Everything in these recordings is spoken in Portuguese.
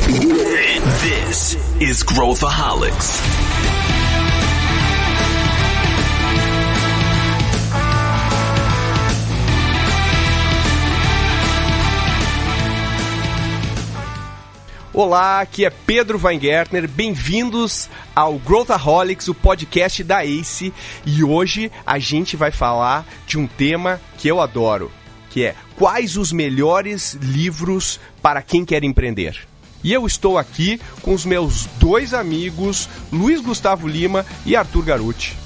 This is Growthaholics. Olá, aqui é Pedro Weingärtner, bem-vindos ao Growthaholics, o podcast da ACE, e hoje a gente vai falar de um tema que eu adoro, que é quais os melhores livros para quem quer empreender. E eu estou aqui com os meus dois amigos, Luiz Gustavo Lima e Arthur Garuti.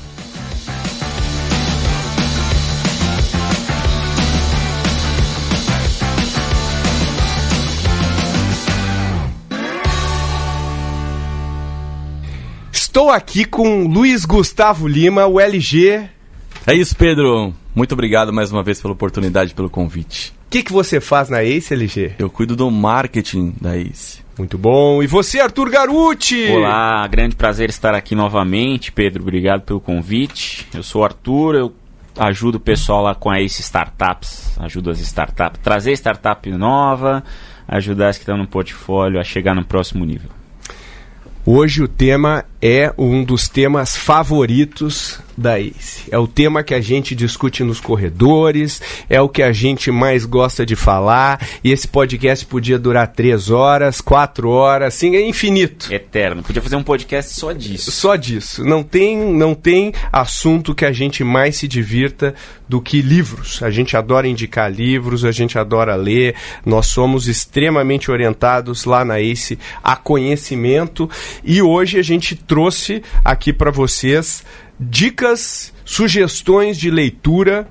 Estou aqui com Luiz Gustavo Lima, o LG. É isso, Pedro. Muito obrigado mais uma vez pela oportunidade, pelo convite. O que você faz na ACE, LG? Eu cuido do marketing da ACE. Muito bom. E você, Arthur Garuti? Olá, grande prazer estar aqui novamente, Pedro. Obrigado pelo convite. Eu sou o Arthur, eu ajudo o pessoal lá com a ACE Startups. Ajudo as startups, trazer startup nova, ajudar as que estão no portfólio a chegar no próximo nível. Hoje o tema é um dos temas favoritos da ACE. É o tema que a gente discute nos corredores, é o que a gente mais gosta de falar, e esse podcast podia durar 3 horas, 4 horas, assim, é infinito. Eterno. Podia fazer um podcast só disso. Só disso. Não tem assunto que a gente mais se divirta do que livros. A gente adora indicar livros, a gente adora ler, nós somos extremamente orientados lá na ACE a conhecimento, e hoje a gente trouxe aqui para vocês dicas, sugestões de leitura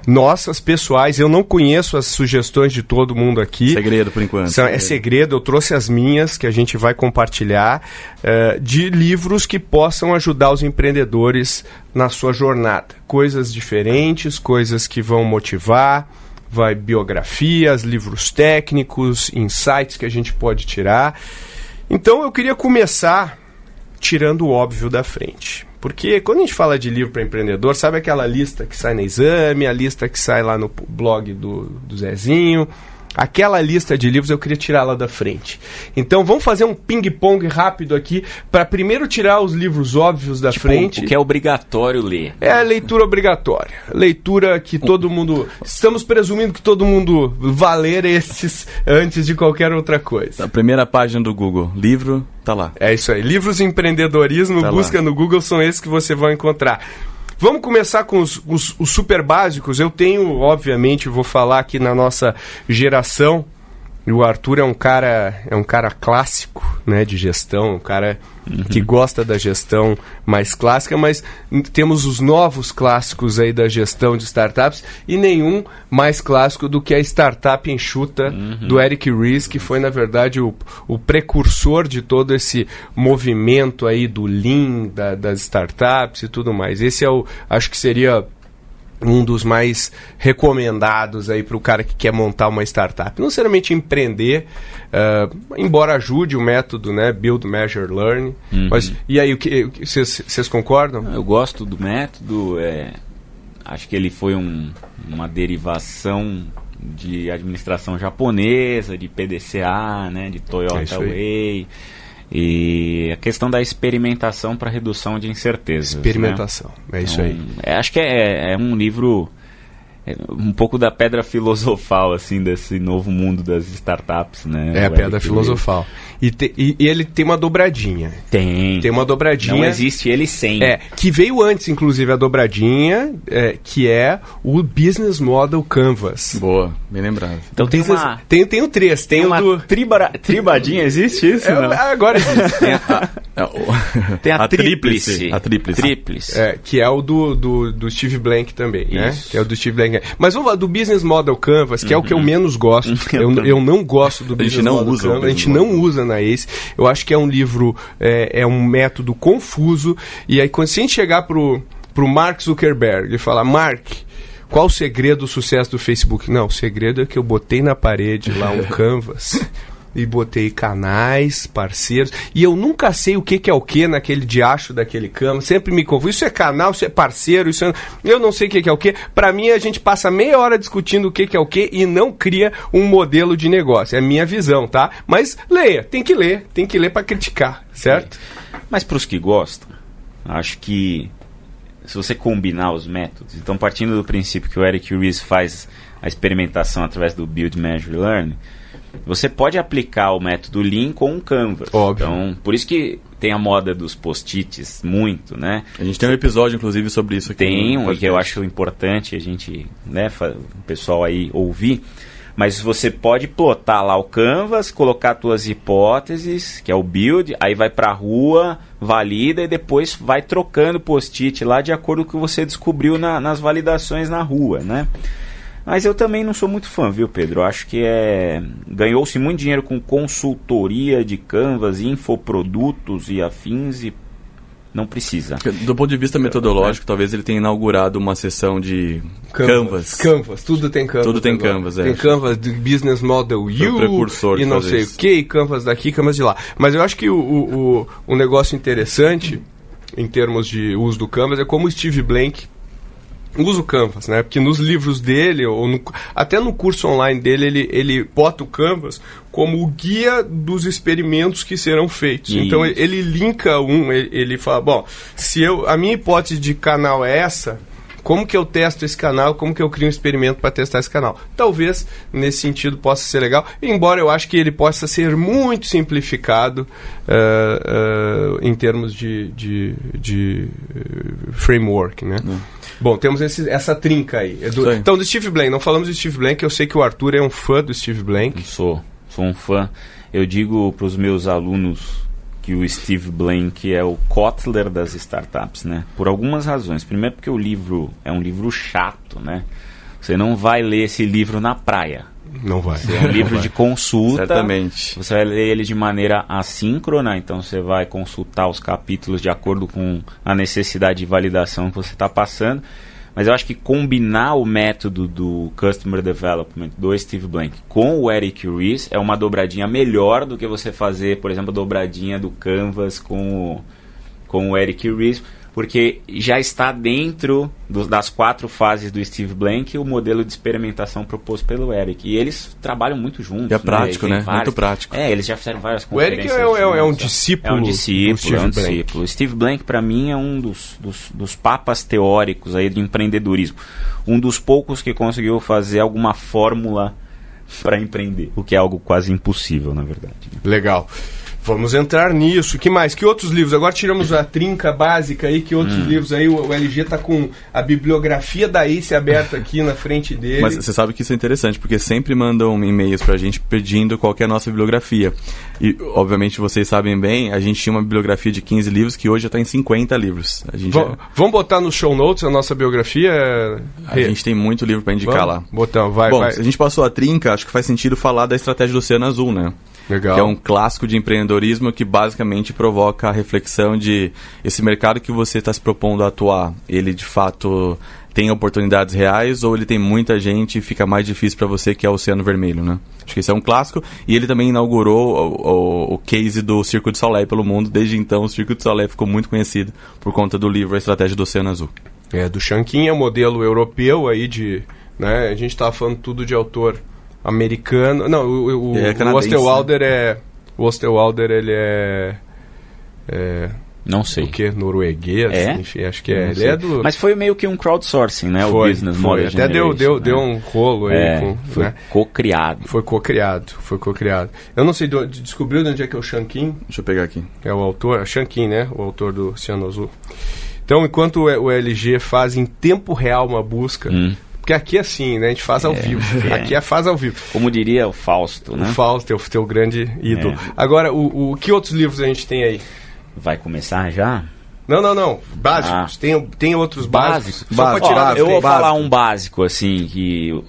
nossas, pessoais. Eu não conheço as sugestões de todo mundo aqui. Segredo, por enquanto. É segredo, eu trouxe as minhas, que a gente vai compartilhar, de livros que possam ajudar os empreendedores na sua jornada. Coisas diferentes, coisas que vão motivar, biografias, livros técnicos, insights que a gente pode tirar. Então eu queria começar tirando o óbvio da frente. Porque quando a gente fala de livro para empreendedor, sabe aquela lista que sai no exame, a lista que sai lá no blog do Zezinho? Aquela lista de livros eu queria tirar lá da frente. Então vamos fazer um ping-pong rápido aqui para primeiro tirar os livros óbvios da frente. O que é obrigatório ler. É a leitura obrigatória. Leitura que todo mundo... Estamos presumindo que todo mundo vá ler esses antes de qualquer outra coisa. A primeira página do Google, livro, tá lá. É isso aí. Livros de empreendedorismo, tá busca lá no Google, são esses que você vai encontrar. Vamos começar com os super básicos. Eu tenho, obviamente, vou falar aqui na nossa geração, e o Arthur é um cara clássico, né, de gestão, um cara que gosta da gestão mais clássica, mas temos os novos clássicos aí da gestão de startups, e nenhum mais clássico do que a Startup Enxuta do Eric Ries, que foi, na verdade, o precursor de todo esse movimento aí do Lean, das startups e tudo mais. Esse acho que seria um dos mais recomendados aí para o cara que quer montar uma startup. Não necessariamente empreender, embora ajude o método, né, Build, Measure, Learn. Mas, e aí, vocês concordam? Eu gosto do método, acho que ele foi uma derivação de administração japonesa, de PDCA, né, de Toyota Way. E a questão da experimentação para redução de incertezas. Experimentação, né? É isso aí. Acho que é um livro, um pouco da pedra filosofal, assim, desse novo mundo das startups, né? É a pedra filosofal. E ele tem uma dobradinha. Tem uma dobradinha. Não existe ele sem. Que veio antes, inclusive, a dobradinha, que é o Business Model Canvas. Boa, bem lembrado. Então tem o 3. Tem uma o do... tribadinha, existe isso? Agora existe. Tem a tríplice. A tríplice. Que é o do Steve Blank também, né? Que é o do Steve Blank. Mas vamos lá, do Business Model Canvas, que é o que eu menos gosto. Eu não gosto do Business Model Canvas. A gente não usa na ACE. Eu acho que é um livro, é um método confuso. E aí, se a gente chegar pro Mark Zuckerberg e falar, Mark, qual o segredo do sucesso do Facebook? Não, o segredo é que eu botei na parede lá um canvas e botei canais, parceiros, e eu nunca sei o que é o que naquele diacho daquele Canvas, sempre me confundo, isso é canal, isso é parceiro, isso é... eu não sei o que é o que. Pra mim a gente passa meia hora discutindo o que é o que e não cria um modelo de negócio, é a minha visão, tá? Mas leia, tem que ler pra criticar, certo? Mas pros que gostam, acho que se você combinar os métodos, então partindo do princípio que o Eric Ries faz a experimentação através do Build, Measure, Learn, você pode aplicar o método Lean com um Canvas. Óbvio. Então, por isso que tem a moda dos post-its muito, né? A gente tem um episódio, inclusive, sobre isso aqui. Tem um, e que eu acho importante a gente, né, o pessoal aí ouvir. Mas você pode plotar lá o Canvas, colocar suas hipóteses, que é o build, aí vai para a rua, valida e depois vai trocando post-it lá de acordo com o que você descobriu nas validações na rua, né? Mas eu também não sou muito fã, viu, Pedro? Eu acho que ganhou-se muito dinheiro com consultoria de Canvas, infoprodutos e afins e não precisa. Do ponto de vista metodológico, talvez ele tenha inaugurado uma sessão de Canvas. Canvas, tudo tem Canvas. Tudo tem agora. Canvas, Tem Canvas de Business Model U precursor e não sei isso. o que, Canvas daqui, Canvas de lá. Mas eu acho que o negócio interessante, em termos de uso do Canvas, é como o Steve Blank usa o Canvas, né? Porque nos livros dele, até no curso online dele, ele bota o Canvas como o guia dos experimentos que serão feitos. Isso. Então ele linka ele fala, bom, se a minha hipótese de canal é essa, como que eu testo esse canal, como que eu crio um experimento para testar esse canal. Talvez, nesse sentido, possa ser legal, embora eu acho que ele possa ser muito simplificado em termos de framework, né? Bom, temos essa trinca aí. Então, do Steve Blank, não falamos do Steve Blank, eu sei que o Arthur é um fã do Steve Blank. Sou um fã. Eu digo para os meus alunos que o Steve Blank é o Kotler das startups, né? Por algumas razões. Primeiro porque o livro é um livro chato, né? Você não vai ler esse livro na praia. Não vai. É um livro de consulta. Certamente. Você vai ler ele de maneira assíncrona, então você vai consultar os capítulos de acordo com a necessidade de validação que você está passando. Mas eu acho que combinar o método do Customer Development do Steve Blank com o Eric Ries é uma dobradinha melhor do que você fazer, por exemplo, a dobradinha do Canvas com o Eric Ries, porque já está dentro das 4 fases do Steve Blank o modelo de experimentação proposto pelo Eric. E eles trabalham muito juntos. E é prático, né? Muito prático. Eles já fizeram várias O Eric conferências. é um discípulo. É um discípulo. Blank. O Steve Blank, para mim, é um dos papas teóricos aí do empreendedorismo. Um dos poucos que conseguiu fazer alguma fórmula para empreender, o que é algo quase impossível, na verdade. Legal. Vamos entrar nisso. Que mais? Que outros livros? Agora tiramos a trinca básica aí. Que outros livros aí? O LG tá com a bibliografia da Ace aberta aqui na frente dele. Mas você sabe que isso é interessante, porque sempre mandam e-mails pra gente pedindo qual que é a nossa bibliografia. E, obviamente, vocês sabem bem, a gente tinha uma bibliografia de 15 livros que hoje já está em 50 livros. Vamos botar nos show notes a nossa biografia? A gente tem muito livro para indicar lá. Botão, Bom, se a gente passou a trinca, acho que faz sentido falar da estratégia do Oceano Azul, né? Legal. Que é um clássico de empreendedorismo que basicamente provoca a reflexão de esse mercado que você está se propondo a atuar, ele de fato tem oportunidades reais ou ele tem muita gente e fica mais difícil para você, que é o Oceano Vermelho, né? Acho que esse é um clássico. E ele também inaugurou o case do Circo de Soleil pelo mundo. Desde então o Circo de Soleil ficou muito conhecido por conta do livro A Estratégia do Oceano Azul. Do Shankin, é um modelo europeu aí de... Né, a gente estava falando tudo de autor americano. Não, o Osterwalder, né? O Osterwalder, ele é... Não sei. O que? Norueguês? Enfim, acho que é. Ele é do... Mas foi meio que um crowdsourcing, né? O Business Model Até deu um rolo aí. Foi co-criado. Foi co-criado. Eu não sei, descobriu de onde é que é o Shankin? Deixa eu pegar aqui. É o autor, Shankin, né? O autor do Oceano Azul. Então, enquanto o LG faz em tempo real uma busca... Porque aqui é assim, né? A gente faz ao vivo. Aqui faz ao vivo. Como diria o Fausto, né? O Fausto, teu grande ídolo. Agora, que outros livros a gente tem aí? Vai começar já? Não. Básicos. Tem outros básicos? Só pra tirar eu vou falar um básico, assim, que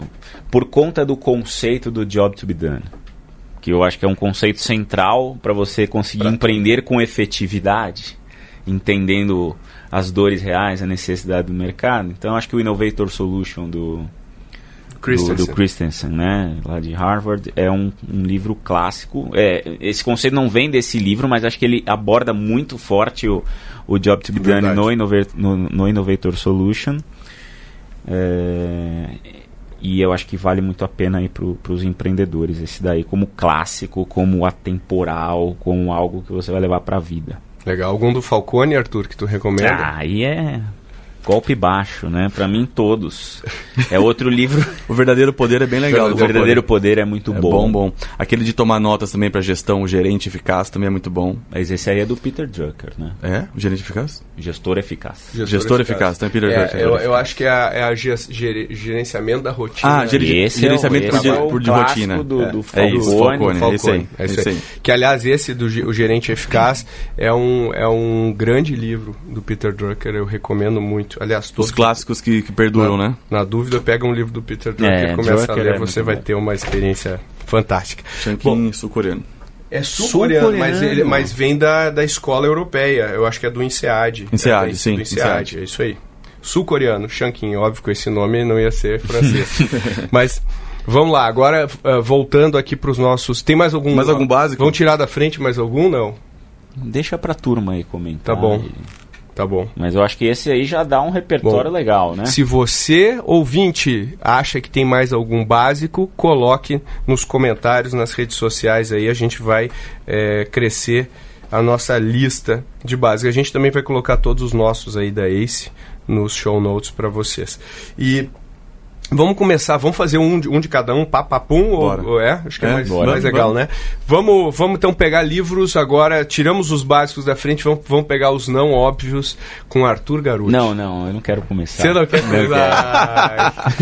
por conta do conceito do Job to be Done, que eu acho que é um conceito central para você conseguir empreender com efetividade, entendendo as dores reais, a necessidade do mercado. Então, acho que o Innovator Solution do do Christensen, né, lá de Harvard. É um livro clássico. Esse conceito não vem desse livro, mas acho que ele aborda muito forte o Job to be Done no Innovator Solution. E eu acho que vale muito a pena aí para os empreendedores esse daí, como clássico, como atemporal, como algo que você vai levar para a vida. Legal. Algum do Falcone, Arthur, que tu recomenda? Aí é golpe baixo, né? Pra mim, todos. É outro livro. O Verdadeiro Poder é bem legal. O Verdadeiro Poder é muito bom. Bom. Aquele de tomar notas também pra gestão, o gerente eficaz também é muito bom. Mas esse aí é do Peter Drucker, né? É? O gerente eficaz? Gestor eficaz. Gestor eficaz. Então é Peter Drucker. Eu acho que é gerenciamento da rotina. Gerenciamento de rotina. Do Falcone. É isso aí. Que, aliás, esse o gerente eficaz é um grande livro do Peter Drucker. Eu recomendo muito. Aliás, os clássicos que perduram, né? Na dúvida, pega um livro do Peter Drucker e começa a ler, você vai ter uma experiência fantástica. Shankin sul-coreano. É sul-coreano, mas vem da escola europeia. Eu acho que é do INSEAD. INSEAD, sim. Do INSEAD, é isso aí. Sul-coreano, Shankin. Óbvio que esse nome não ia ser francês. Mas vamos lá, agora voltando aqui para os nossos... Tem mais algum básico? Vamos tirar da frente mais algum, não? Deixa para a turma aí comentar. Tá bom. Tá bom. Mas eu acho que esse aí já dá um repertório legal, né? Se você, ouvinte, acha que tem mais algum básico, coloque nos comentários, nas redes sociais aí, a gente vai crescer a nossa lista de básicos. A gente também vai colocar todos os nossos aí da ACE nos show notes para vocês. E vamos começar, vamos fazer um de cada um, papapum, acho que é mais legal, né? Vamos então pegar livros agora, tiramos os básicos da frente, vamos pegar os não óbvios com Arthur Garuti. Não, eu não quero começar. Você não quer começar?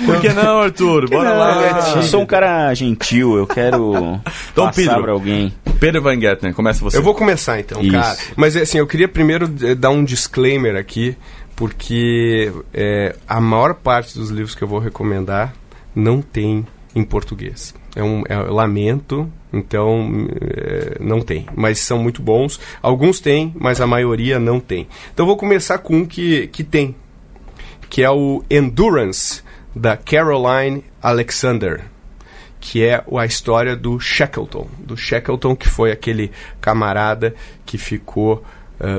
Por que não, Arthur? Bora lá. Eu sou um cara gentil, eu quero então, passar para alguém. Pedro Van Gettner, começa você. Eu vou começar então, cara. Mas assim, eu queria primeiro dar um disclaimer aqui, porque a maior parte dos livros que eu vou recomendar não tem em português. Lamento, então não tem. Mas são muito bons. Alguns têm, mas a maioria não tem. Então eu vou começar com um que tem, que é o Endurance, da Caroline Alexander, que é a história do Shackleton. Do Shackleton, que foi aquele camarada que ficou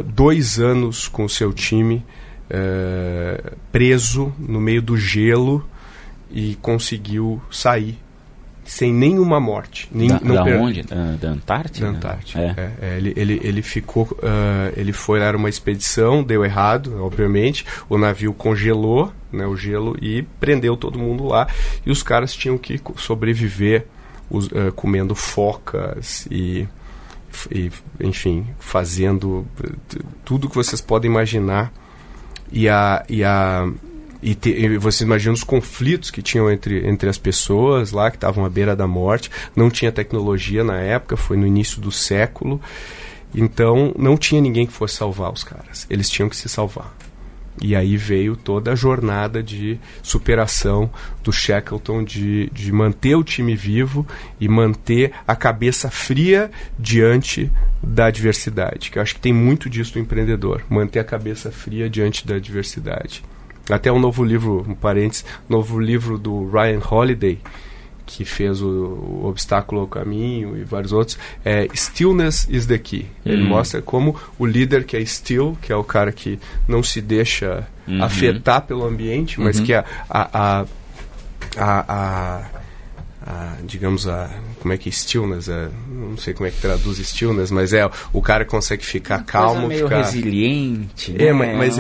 2 anos com o seu time, preso no meio do gelo e conseguiu sair sem nenhuma morte. Onde? Da Antártida? Da Antártida. Ele ficou... ele foi, era uma expedição, deu errado, obviamente. O navio congelou, né, o gelo, e prendeu todo mundo lá. E os caras tinham que sobreviver comendo focas e enfim, fazendo tudo que vocês podem imaginar. E você imagina os conflitos que tinham entre as pessoas lá, que estavam à beira da morte. Não tinha tecnologia na época, foi no início do século. Então, não tinha ninguém que fosse salvar os caras. Eles tinham que se salvar. E aí veio toda a jornada de superação do Shackleton, de manter o time vivo e manter a cabeça fria diante da adversidade. Que eu acho que tem muito disso do empreendedor, manter a cabeça fria diante da adversidade. Até um novo livro, novo livro do Ryan Holiday, que fez o Obstáculo ao Caminho e vários outros, Stillness is the Key. Ele mostra como o líder que é still, que é o cara que não se deixa afetar pelo ambiente, mas que digamos, como é que stillness, não sei como é que traduz stillness, mas o cara consegue ficar calmo, meio resiliente, né? Mas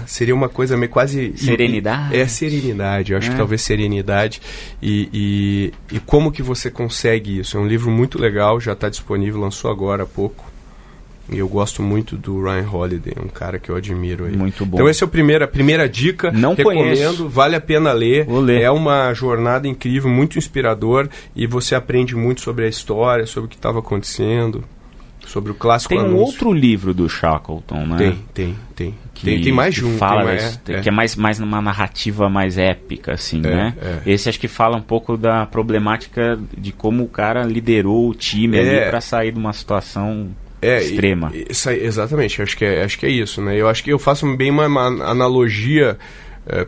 seria uma coisa meio quase... Serenidade? Serenidade, eu acho que talvez serenidade. E como que você consegue isso? É um livro muito legal, já está disponível, lançou agora há pouco. E eu gosto muito do Ryan Holiday, um cara que eu admiro aí. Muito bom. Então essa é a primeira dica. Não recomendo, conheço. Vale a pena ler. Vou ler. É uma jornada incrível, muito inspirador, e você aprende muito sobre a história, sobre o que estava acontecendo, sobre o clássico anúncio. Tem outro livro do Shackleton, né? Tem. Tem mais de um. Que é mais numa narrativa mais épica, assim, né? Esse acho que fala um pouco da problemática de como o cara liderou o time ali para sair de uma situação... extrema. Exatamente, acho que é isso, né? Eu acho que eu faço bem uma analogia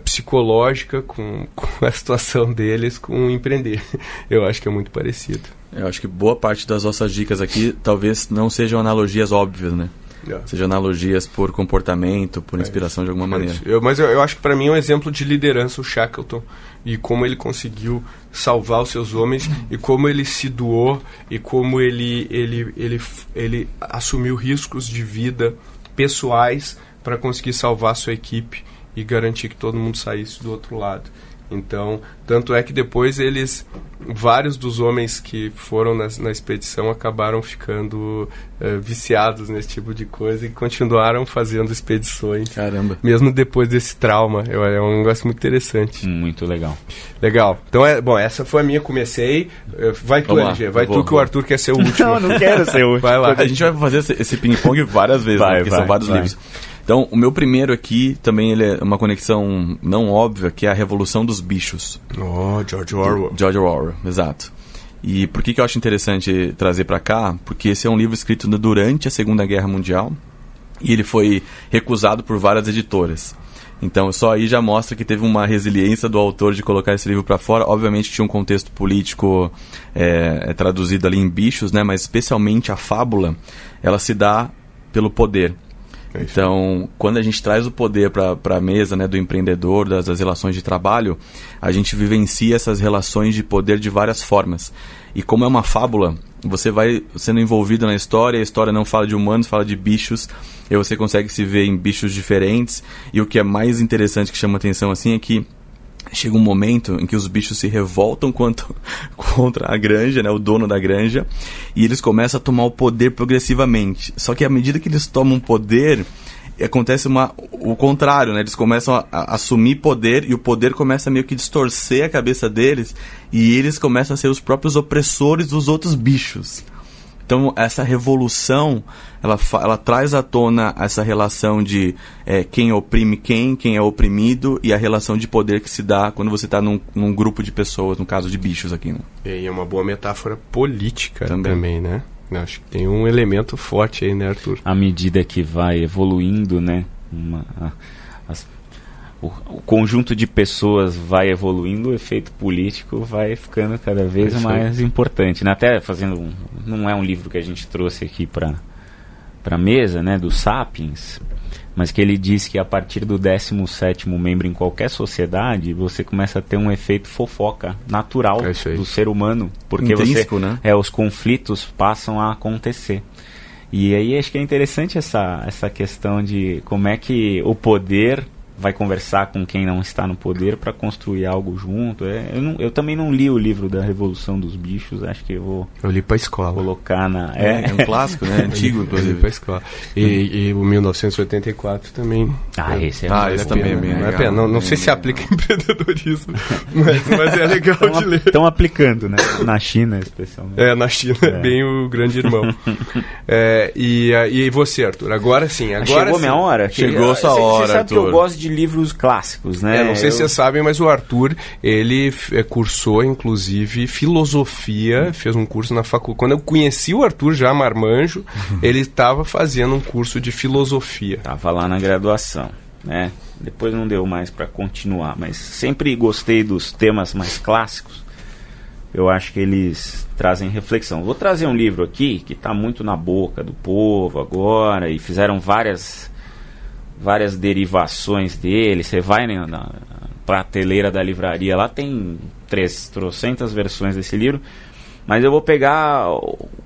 psicológica com a situação deles com empreender. Eu acho que é muito parecido. Eu acho que boa parte das nossas dicas aqui talvez não sejam analogias óbvias, né? Sejam analogias por comportamento, por inspiração de alguma maneira. Mas eu acho que para mim é um exemplo de liderança o Shackleton, e como ele conseguiu salvar os seus homens, e como ele se doou, e como ele assumiu riscos de vida pessoais para conseguir salvar a sua equipe e garantir que todo mundo saísse do outro lado. Então, tanto é que depois vários dos homens que foram na expedição acabaram ficando viciados nesse tipo de coisa e continuaram fazendo expedições. Caramba. Mesmo depois desse trauma. É um negócio muito interessante. Muito legal. Legal. Então, essa foi a minha, comecei. Vai tu, LG. Vai tu que o Arthur quer ser o último. Não quero ser o último. Vai lá. A gente vai fazer esse ping-pong várias vezes, né? Porque são vários livros. Então, o meu primeiro aqui, também ele é uma conexão não óbvia, que é A Revolução dos Bichos. George Orwell. George Orwell, exato. E por que eu acho interessante trazer para cá? Porque esse é um livro escrito durante a Segunda Guerra Mundial e ele foi recusado por várias editoras. Então, só aí já mostra que teve uma resiliência do autor de colocar esse livro para fora. Obviamente tinha um contexto político traduzido ali em bichos, né? Mas especialmente a fábula, ela se dá pelo poder. Então, quando a gente traz o poder para a mesa, né, do empreendedor, das relações de trabalho, a gente vivencia essas relações de poder de várias formas. E como é uma fábula, você vai sendo envolvido na história, a história não fala de humanos, fala de bichos, e você consegue se ver em bichos diferentes. E o que é mais interessante, que chama atenção assim, é que chega um momento em que os bichos se revoltam contra a granja, né, o dono da granja, e eles começam a tomar o poder progressivamente. Só que à medida que eles tomam poder, acontece o contrário, né? Eles começam a assumir poder, e o poder começa a meio que distorcer a cabeça deles, e eles começam a ser os próprios opressores dos outros bichos. Então, essa revolução, ela traz à tona essa relação de quem oprime quem é oprimido, e a relação de poder que se dá quando você está num grupo de pessoas, no caso de bichos aqui, né? E é uma boa metáfora política também, né? Acho que tem um elemento forte aí, né, Arthur? À medida que vai evoluindo, né, o conjunto de pessoas vai evoluindo, o efeito político vai ficando cada vez mais importante, né? Até fazendo não é um livro que a gente trouxe aqui para a mesa, né, do Sapiens, mas que ele diz que a partir do 17º membro em qualquer sociedade, você começa a ter um efeito fofoca natural do ser humano, porque né? Os conflitos passam a acontecer. E aí acho que é interessante essa questão de como é que o poder vai conversar com quem não está no poder para construir algo junto. Eu também não li o livro da Revolução dos Bichos, acho que eu li para a escola. Colocar na... É um clássico, né? Antigo, inclusive. Eu li para a escola. E o 1984 também. Esse esse também é bem legal. Não sei se aplica em empreendedorismo, mas é legal de ler. Estão aplicando, né? Na China, especialmente. Na China, bem o grande irmão. E você, Arthur? Agora sim. Chegou minha hora? Chegou sua hora, Você sabe Arthur. que eu gosto de livros clássicos, né? Não sei se vocês sabem, mas o Arthur, ele cursou, inclusive, filosofia, fez um curso na faculdade. Quando eu conheci o Arthur, já marmanjo, ele estava fazendo um curso de filosofia. Estava lá na graduação, né? Depois não deu mais para continuar, mas sempre gostei dos temas mais clássicos. Eu acho que eles trazem reflexão. Vou trazer um livro aqui que está muito na boca do povo agora, e fizeram várias derivações dele. Você vai na prateleira da livraria, lá tem 300 versões desse livro, mas eu vou pegar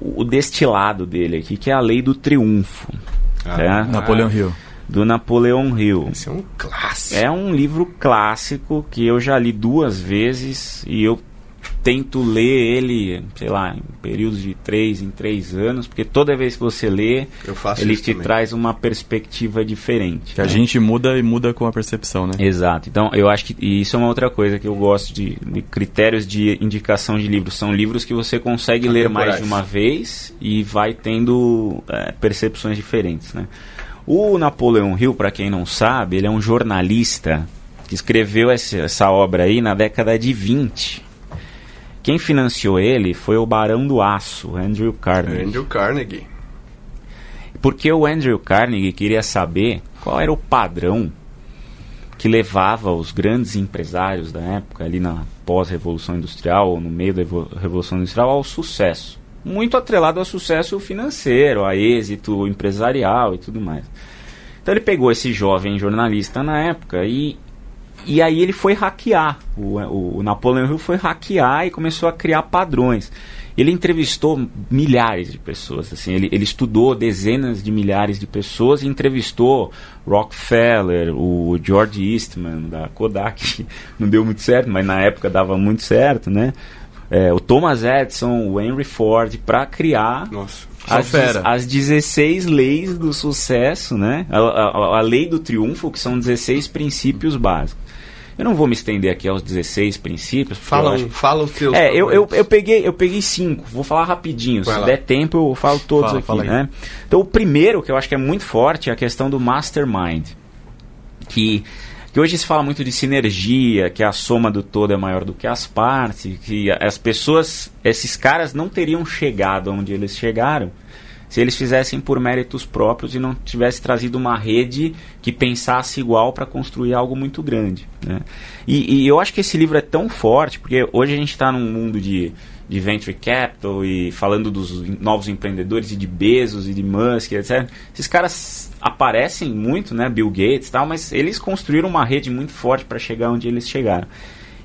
o destilado dele aqui, que é A Lei do Triunfo. Napoleão Hill. Do Napoleão Hill. Esse é um clássico. É um livro clássico que eu já li 2 vezes, e eu tento ler ele, sei lá, em períodos de 3 em 3 anos, porque toda vez que você lê, ele te traz uma perspectiva diferente. Que a gente muda e muda com a percepção, né? Exato. Então, eu acho que isso é uma outra coisa que eu gosto de critérios de indicação de livros. São livros que você consegue ler mais de uma vez e vai tendo percepções diferentes, né? O Napoleão Hill, para quem não sabe, ele é um jornalista que escreveu essa obra aí na década de 20. Quem financiou ele foi o Barão do Aço, Andrew Carnegie. Porque o Andrew Carnegie queria saber qual era o padrão que levava os grandes empresários da época, ali na pós-revolução industrial, ou no meio da revolução industrial, ao sucesso. Muito atrelado ao sucesso financeiro, a êxito empresarial e tudo mais. Então ele pegou esse jovem jornalista na época e aí ele foi hackear. O Napoleon Hill foi hackear e começou a criar padrões. Ele entrevistou milhares de pessoas, assim, ele estudou dezenas de milhares de pessoas e entrevistou Rockefeller, o George Eastman da Kodak, que não deu muito certo, mas na época dava muito certo, né? O Thomas Edison, o Henry Ford, para criar as 16 leis do sucesso, né? A lei do triunfo, que são 16 princípios básicos. Eu não vou me estender aqui aos 16 princípios. Fala os seus. Eu peguei 5. Vou falar rapidinho. Se der tempo, eu falo todos aqui. Né? Então, o primeiro, que eu acho que é muito forte, é a questão do mastermind. Que hoje se fala muito de sinergia, que a soma do todo é maior do que as partes, que as pessoas, esses caras não teriam chegado onde eles chegaram se eles fizessem por méritos próprios e não tivesse trazido uma rede que pensasse igual para construir algo muito grande, né? E eu acho que esse livro é tão forte, porque hoje a gente está num mundo de venture capital e falando dos novos empreendedores e de Bezos e de Musk, etc. Esses caras aparecem muito, né, Bill Gates e tal, mas eles construíram uma rede muito forte para chegar onde eles chegaram.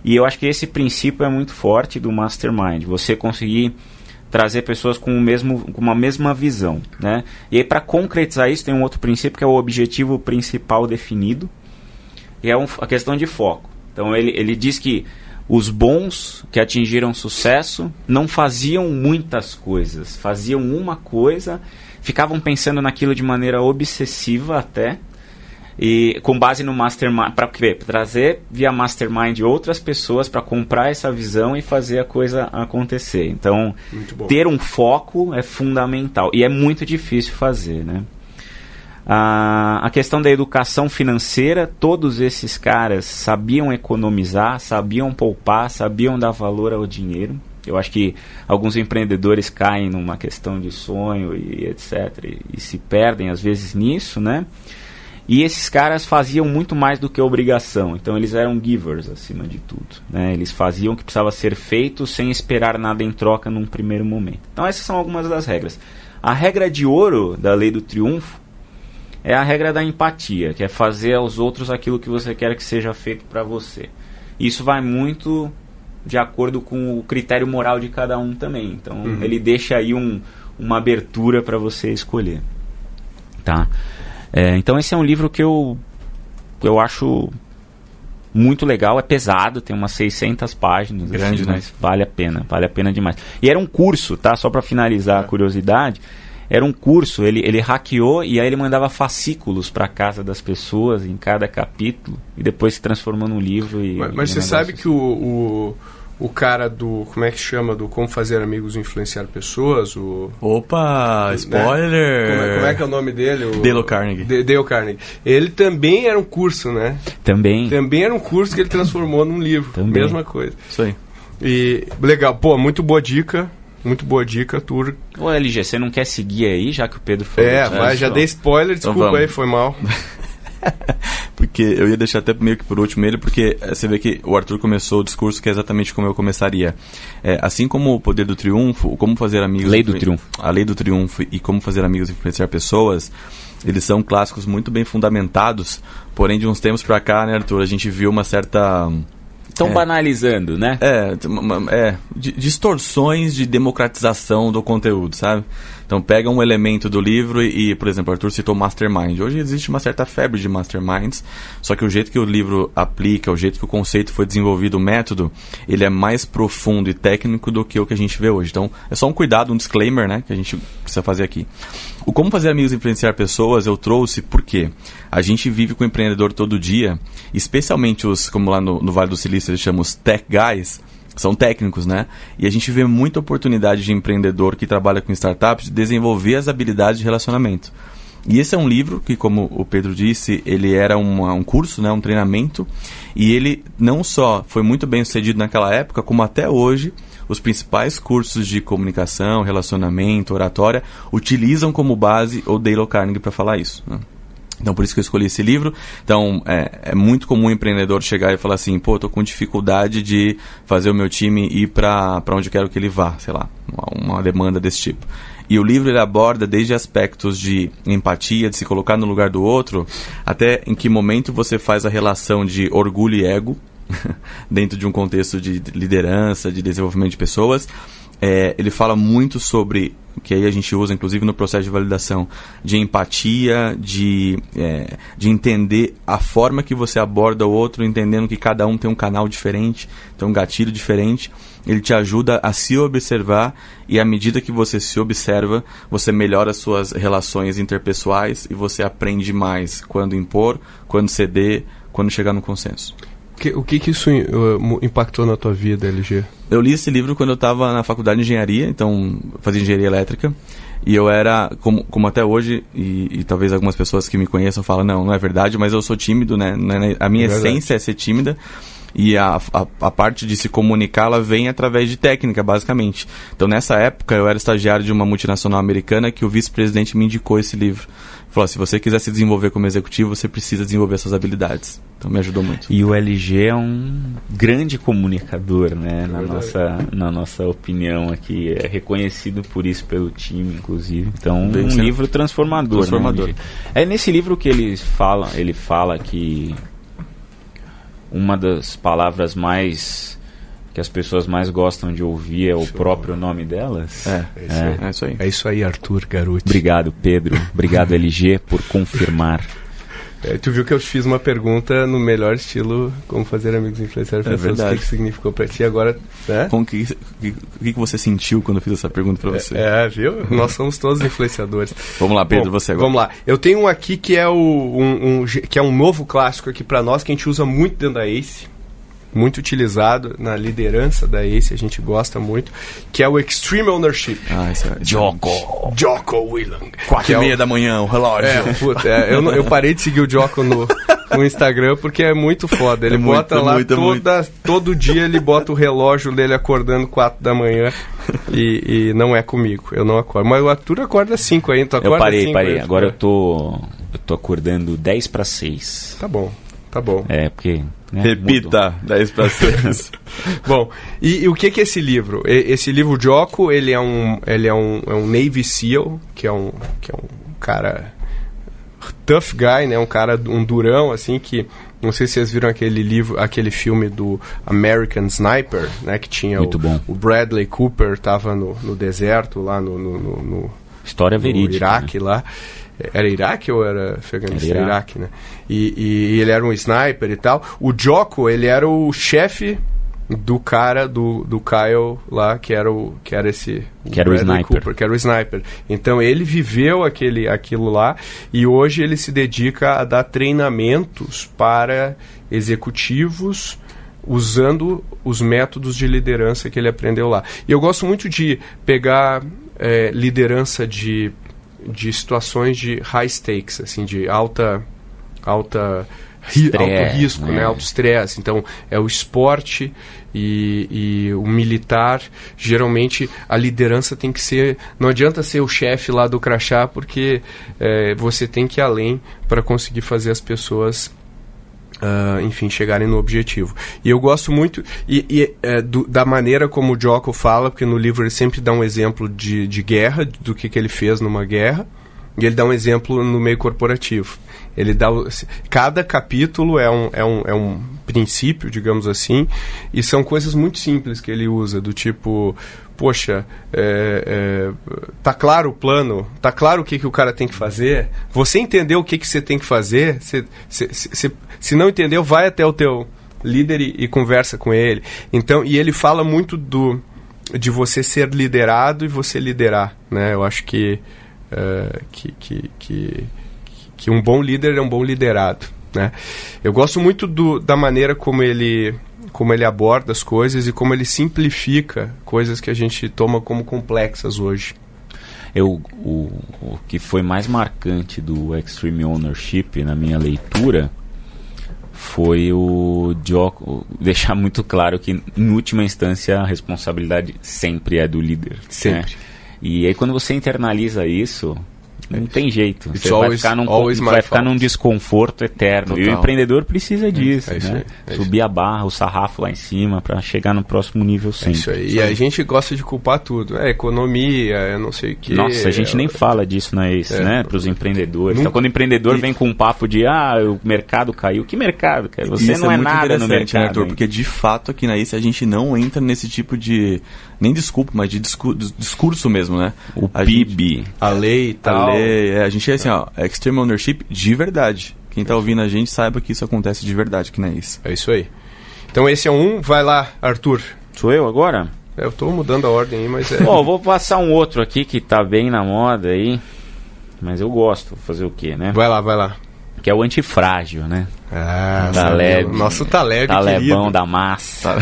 E eu acho que esse princípio é muito forte do mastermind, você conseguir trazer pessoas com uma mesma visão, né? E aí, para concretizar isso, tem um outro princípio que é o objetivo principal definido, e é a questão de foco. Então ele diz que os bons que atingiram sucesso não faziam muitas coisas, faziam uma coisa, ficavam pensando naquilo de maneira obsessiva até, e com base no mastermind, para trazer via mastermind outras pessoas para comprar essa visão e fazer a coisa acontecer. Então, ter um foco é fundamental e é muito difícil fazer, né? A questão da educação financeira, todos esses caras sabiam economizar, sabiam poupar, sabiam dar valor ao dinheiro. Eu acho que alguns empreendedores caem numa questão de sonho e etc. e se perdem às vezes nisso, né? E esses caras faziam muito mais do que obrigação. Então eles eram givers acima de tudo, né? Eles faziam o que precisava ser feito sem esperar nada em troca num primeiro momento. Então essas são algumas das regras. A regra de ouro da lei do triunfo é a regra da empatia, que é fazer aos outros aquilo que você quer que seja feito para você. Isso vai muito de acordo com o critério moral de cada um também. Então ele deixa aí uma abertura para você escolher, tá? Então esse é um livro que eu acho muito legal, é pesado, tem umas 600 páginas. Grande, assim, mas vale a pena demais. E era um curso, tá? Só para finalizar a curiosidade, era um curso, ele hackeou e aí ele mandava fascículos para casa das pessoas em cada capítulo e depois se transformou num livro. Mas você sabe que o cara do, como é que chama, do Como Fazer Amigos e Influenciar Pessoas, Opa, spoiler! Né? Como é que é o nome dele? Dale Carnegie. Dale Carnegie. Ele também era um curso, né? Também era um curso que ele transformou num livro. Também. Mesma coisa. Isso aí. E, legal. Pô, muito boa dica, Arthur. Ô, LG, você não quer seguir aí, já que o Pedro falou? Vai, já dei spoiler, desculpa então, aí, foi mal. Porque eu ia deixar até meio que por último ele, porque você vê que o Arthur começou o discurso que é exatamente como eu começaria. Assim como o Poder do Triunfo, Como Fazer Amigos... A Lei do Triunfo e Como Fazer Amigos e Influenciar Pessoas, eles são clássicos muito bem fundamentados, porém de uns tempos pra cá, né, Arthur, a gente viu uma certa... Estão banalizando, né? Distorções de democratização do conteúdo, sabe? Então pega um elemento do livro e, por exemplo, o Arthur citou Mastermind. Hoje existe uma certa febre de Masterminds, só que o jeito que o livro aplica, o jeito que o conceito foi desenvolvido, o método, ele é mais profundo e técnico do que o que a gente vê hoje. Então é só um cuidado, um disclaimer, né, que a gente precisa fazer aqui. O Como Fazer Amigos e Influenciar Pessoas eu trouxe porque a gente vive com o empreendedor todo dia, especialmente os, como lá no Vale do Silício eles chamam os tech guys, são técnicos, né? E a gente vê muita oportunidade de empreendedor que trabalha com startups de desenvolver as habilidades de relacionamento. E esse é um livro que, como o Pedro disse, ele era um curso, né, um treinamento, e ele não só foi muito bem sucedido naquela época, como até hoje os principais cursos de comunicação, relacionamento, oratória, utilizam como base o Dale Carnegie para falar isso, né? Então, por isso que eu escolhi esse livro. Então, é muito comum o empreendedor chegar e falar assim, pô, eu tô com dificuldade de fazer o meu time ir para onde eu quero que ele vá, sei lá, uma demanda desse tipo. E o livro ele aborda desde aspectos de empatia, de se colocar no lugar do outro, até em que momento você faz a relação de orgulho e ego, dentro de um contexto de liderança, de desenvolvimento de pessoas. Ele fala muito sobre, que aí a gente usa inclusive no processo de validação, de empatia, de entender a forma que você aborda o outro, entendendo que cada um tem um canal diferente, tem um gatilho diferente. Ele te ajuda a se observar e à medida que você se observa, você melhora as suas relações interpessoais e você aprende mais quando impor, quando ceder, quando chegar no consenso. O que isso impactou na tua vida, LG? Eu li esse livro quando eu estava na faculdade de engenharia, então fazia engenharia elétrica, e eu era, como até hoje, e talvez algumas pessoas que me conheçam falam, não é verdade, mas eu sou tímido, né? A minha essência é ser tímida, e a parte de se comunicar, ela vem através de técnica, basicamente. Então, nessa época, eu era estagiário de uma multinacional americana que o vice-presidente me indicou esse livro. Falou, se você quiser se desenvolver como executivo, você precisa desenvolver essas habilidades. Então, me ajudou muito. E o LG é um grande comunicador, né? Na nossa opinião aqui. É reconhecido por isso pelo time, inclusive. Então, um livro transformador. Né, nesse livro que ele fala que uma das palavras que as pessoas mais gostam de ouvir é o próprio nome delas. É isso aí. É isso aí, Arthur Garuti. Obrigado, Pedro. Obrigado, LG, por confirmar. Tu viu que eu fiz uma pergunta no melhor estilo Como Fazer Amigos Influenciadores. Verdade. O que significou pra ti agora, né? O que você sentiu quando eu fiz essa pergunta pra você? Viu? Nós somos todos influenciadores. Vamos lá, Pedro, você agora. Vamos lá. Eu tenho um aqui que é que é um novo clássico aqui pra nós, que a gente usa muito dentro da ACE. Muito utilizado na liderança da ACE, a gente gosta muito, que é o Extreme Ownership. Jocko Willink. 4:30 da manhã, o relógio. Eu parei de seguir o Jocko no Instagram porque é muito foda. Ele bota lá todo dia, ele bota o relógio dele acordando 4 da manhã e não é comigo, eu não acordo. Mas o Arthur acorda 5 aí, tu acorda 5? Eu parei. Agora eu tô acordando 10:06. Tá bom. Porque... Né, repita, 10:06. Bom, e o que é esse livro? Esse livro, Jocko, ele é um Navy SEAL, que é um cara tough guy, né? Um durão, assim, que... Não sei se vocês viram aquele filme do American Sniper, né? Que tinha o Bradley Cooper, tava no deserto, lá no história verídica, no Iraque, né? Lá. Era Iraque ou era Afeganistão? Era Iraque, né? E ele era um sniper e tal. O Jocko, ele era o chefe do cara do Kyle lá, que era o sniper. Cooper, que era o sniper. Então ele viveu aquilo lá e hoje ele se dedica a dar treinamentos para executivos usando os métodos de liderança que ele aprendeu lá. E eu gosto muito de pegar liderança de situações de high stakes, assim, de alto risco, né? Alto estresse. Então, é o esporte e o militar. Geralmente, a liderança tem que ser... Não adianta ser o chefe lá do crachá, porque você tem que ir além para conseguir fazer as pessoas... chegarem no objetivo. E eu gosto muito da maneira como o Jocko fala, porque no livro ele sempre dá um exemplo de guerra, do que ele fez numa guerra, e ele dá um exemplo no meio corporativo. Ele dá cada capítulo é um princípio, digamos assim, e são coisas muito simples que ele usa, do tipo, poxa, tá claro o plano, tá claro o que o cara tem que fazer, você entendeu o que você tem que fazer, se não entendeu, vai até o teu líder e conversa com ele. Então, e ele fala muito de você ser liderado e você liderar, né? Eu acho que um bom líder é um bom liderado, né? Eu gosto muito da maneira como ele aborda as coisas e como ele simplifica coisas que a gente toma como complexas hoje. O que foi mais marcante do Extreme Ownership na minha leitura foi o Jocko deixar muito claro que, em última instância, a responsabilidade sempre é do líder. Sempre. Né? E aí, quando você internaliza isso, Não tem jeito. It's Você vai always- ficar always my vai ficar fault. num desconforto eterno. E o Total. empreendedor precisa disso, É isso né? aí, é Subir a barra, o sarrafo lá em cima para chegar no próximo nível sempre. Isso aí. E a gente gosta de culpar tudo. Economia, não sei o quê. Nossa, a gente nem fala disso na Ace, né? Para os empreendedores. Então, quando o empreendedor vem com um papo de o mercado caiu. Que mercado, cara? Você Isso não é muito nada no interessante, mercado. né, Arthur? hein? Porque de fato aqui na ICE a gente não entra nesse tipo de, nem desculpa, mas de discurso mesmo, né? O A PIB. A lei e tal. a gente é assim, ó, extreme ownership de verdade. Quem tá ouvindo a gente saiba que isso acontece de verdade aqui na ICE. É isso aí. Então esse é um. Vai lá, Arthur. Sou eu agora? Eu tô mudando a ordem aí, mas é... Bom, vou passar um outro aqui que tá bem na moda aí. Mas eu gosto. Vou fazer o quê, né? Vai lá. Que é o antifrágil, né? Taleb. Nosso Taleb Talebão querido. da massa.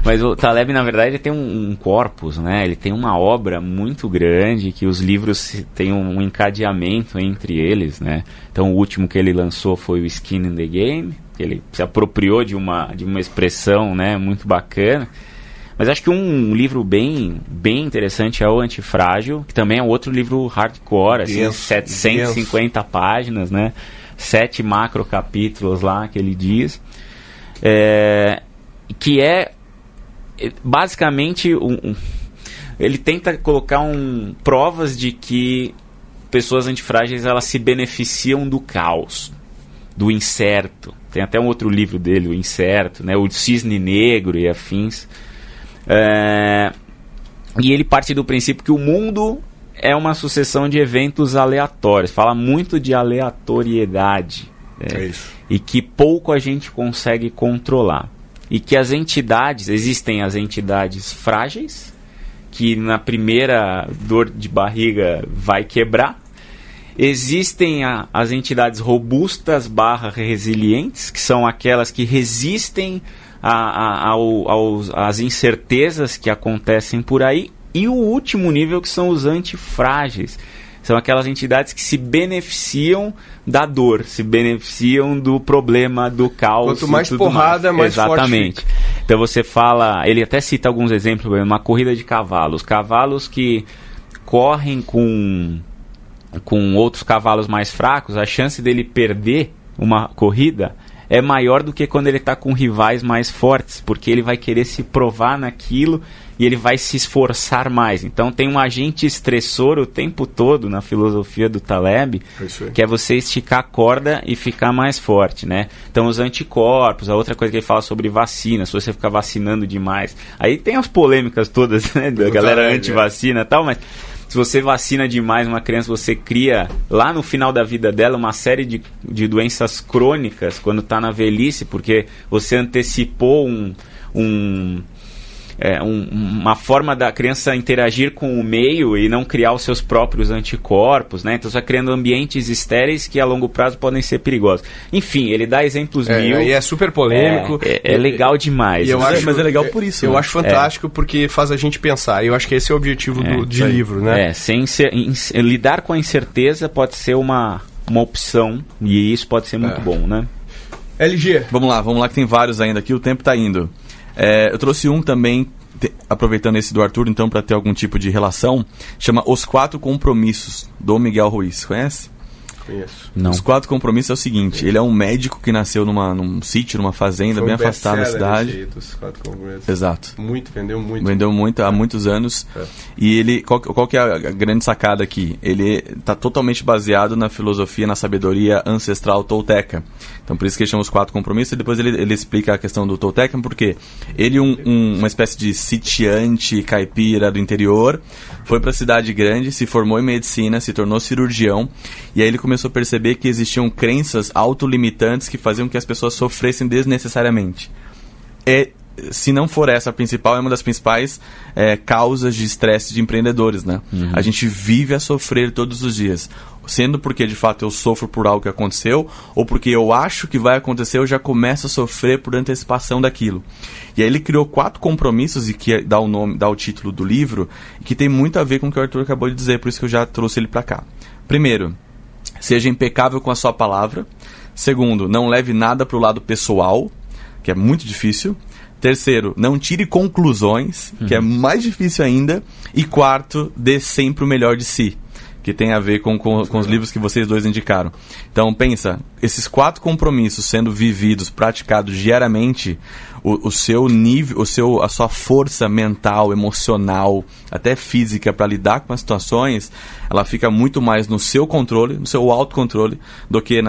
Mas o Taleb, na verdade, ele tem um corpus, né? Ele tem uma obra muito grande, que os livros têm um encadeamento entre eles, né? Então o último que ele lançou foi o Skin in the Game, que ele se apropriou de uma expressão, né, muito bacana. Mas acho que um livro bem interessante é o Antifrágil, que também é outro livro hardcore, assim, Denso, 750 páginas, né? 7 macro capítulos lá que ele diz. Que é basicamente ele tenta colocar provas de que pessoas antifrágeis elas se beneficiam do caos, do incerto. Tem até um outro livro dele, o Incerto, né? O Cisne Negro e afins. E ele parte do princípio que o mundo é uma sucessão de eventos aleatórios. Fala muito de aleatoriedade. É isso. E que pouco a gente consegue controlar. E que existem as entidades frágeis, que na primeira dor de barriga vai quebrar. Existem as entidades robustas / resilientes, que são aquelas que resistem às incertezas que acontecem por aí. E o último nível, que são os antifrágeis. São aquelas entidades que se beneficiam da dor, se beneficiam do problema, do caos. Quanto mais porrada, mais forte. Exatamente. Então você fala, ele até cita alguns exemplos, uma corrida de cavalos. Cavalos que correm com outros cavalos mais fracos, a chance dele perder uma corrida é maior do que quando ele está com rivais mais fortes, porque ele vai querer se provar naquilo e ele vai se esforçar mais. Então tem um agente estressor o tempo todo na filosofia do Taleb, que é você esticar a corda e ficar mais forte, né? Então os anticorpos, a outra coisa que ele fala sobre vacina, se você ficar vacinando demais. Aí tem as polêmicas todas, né, da galera anti-vacina e tal, mas se você vacina demais uma criança, você cria lá no final da vida dela uma série de doenças crônicas quando está na velhice, porque você antecipou uma forma da criança interagir com o meio e não criar os seus próprios anticorpos, né? Então você está criando ambientes estéreis que a longo prazo podem ser perigosos. Enfim, ele dá exemplos mil. E é super polêmico. É legal demais. Mas é legal por isso. Eu né? acho fantástico porque faz a gente pensar. Eu acho que esse é o objetivo de livro, né? Lidar com a incerteza pode ser uma opção e isso pode ser muito bom, né? LG. Vamos lá que tem vários ainda aqui, o tempo tá indo. Eu trouxe um também, aproveitando esse do Arthur, então, para ter algum tipo de relação, chama Os 4 Compromissos, do Miguel Ruiz. Conhece? Conheço. Não. Os 4 Compromissos é o seguinte, ele é um médico que nasceu num sítio, numa fazenda, bem afastado da cidade. Dos 4 compromissos. Exato. Vendeu muito. Vendeu muito, há muitos anos. E ele, qual que é a grande sacada aqui? Ele está totalmente baseado na filosofia, na sabedoria ancestral tolteca. Então por isso que ele chama Os 4 Compromissos, e depois ele explica a questão do tolteca, porque ele, uma espécie de sitiante caipira do interior, foi para a cidade grande, se formou em medicina, se tornou cirurgião, e aí ele começou a perceber que existiam crenças autolimitantes que faziam que as pessoas sofressem desnecessariamente. Se não for essa a principal, é uma das principais causas de estresse de empreendedores, né? Uhum. A gente vive a sofrer todos os dias, sendo porque de fato eu sofro por algo que aconteceu, ou porque eu acho que vai acontecer, eu já começo a sofrer por antecipação daquilo. E aí ele criou 4 compromissos, e que dá o título do livro, e que tem muito a ver com o que o Arthur acabou de dizer, por isso que eu já trouxe ele para cá. Primeiro, seja impecável com a sua palavra. Segundo, não leve nada para o lado pessoal, que é muito difícil. Terceiro, não tire conclusões, que é mais difícil ainda. E quarto, dê sempre o melhor de si, que tem a ver com os livros que vocês dois indicaram. Então, pensa, esses 4 compromissos sendo vividos, praticados diariamente, o seu nível, a sua força mental, emocional, até física para lidar com as situações, ela fica muito mais no seu controle, no seu autocontrole, do que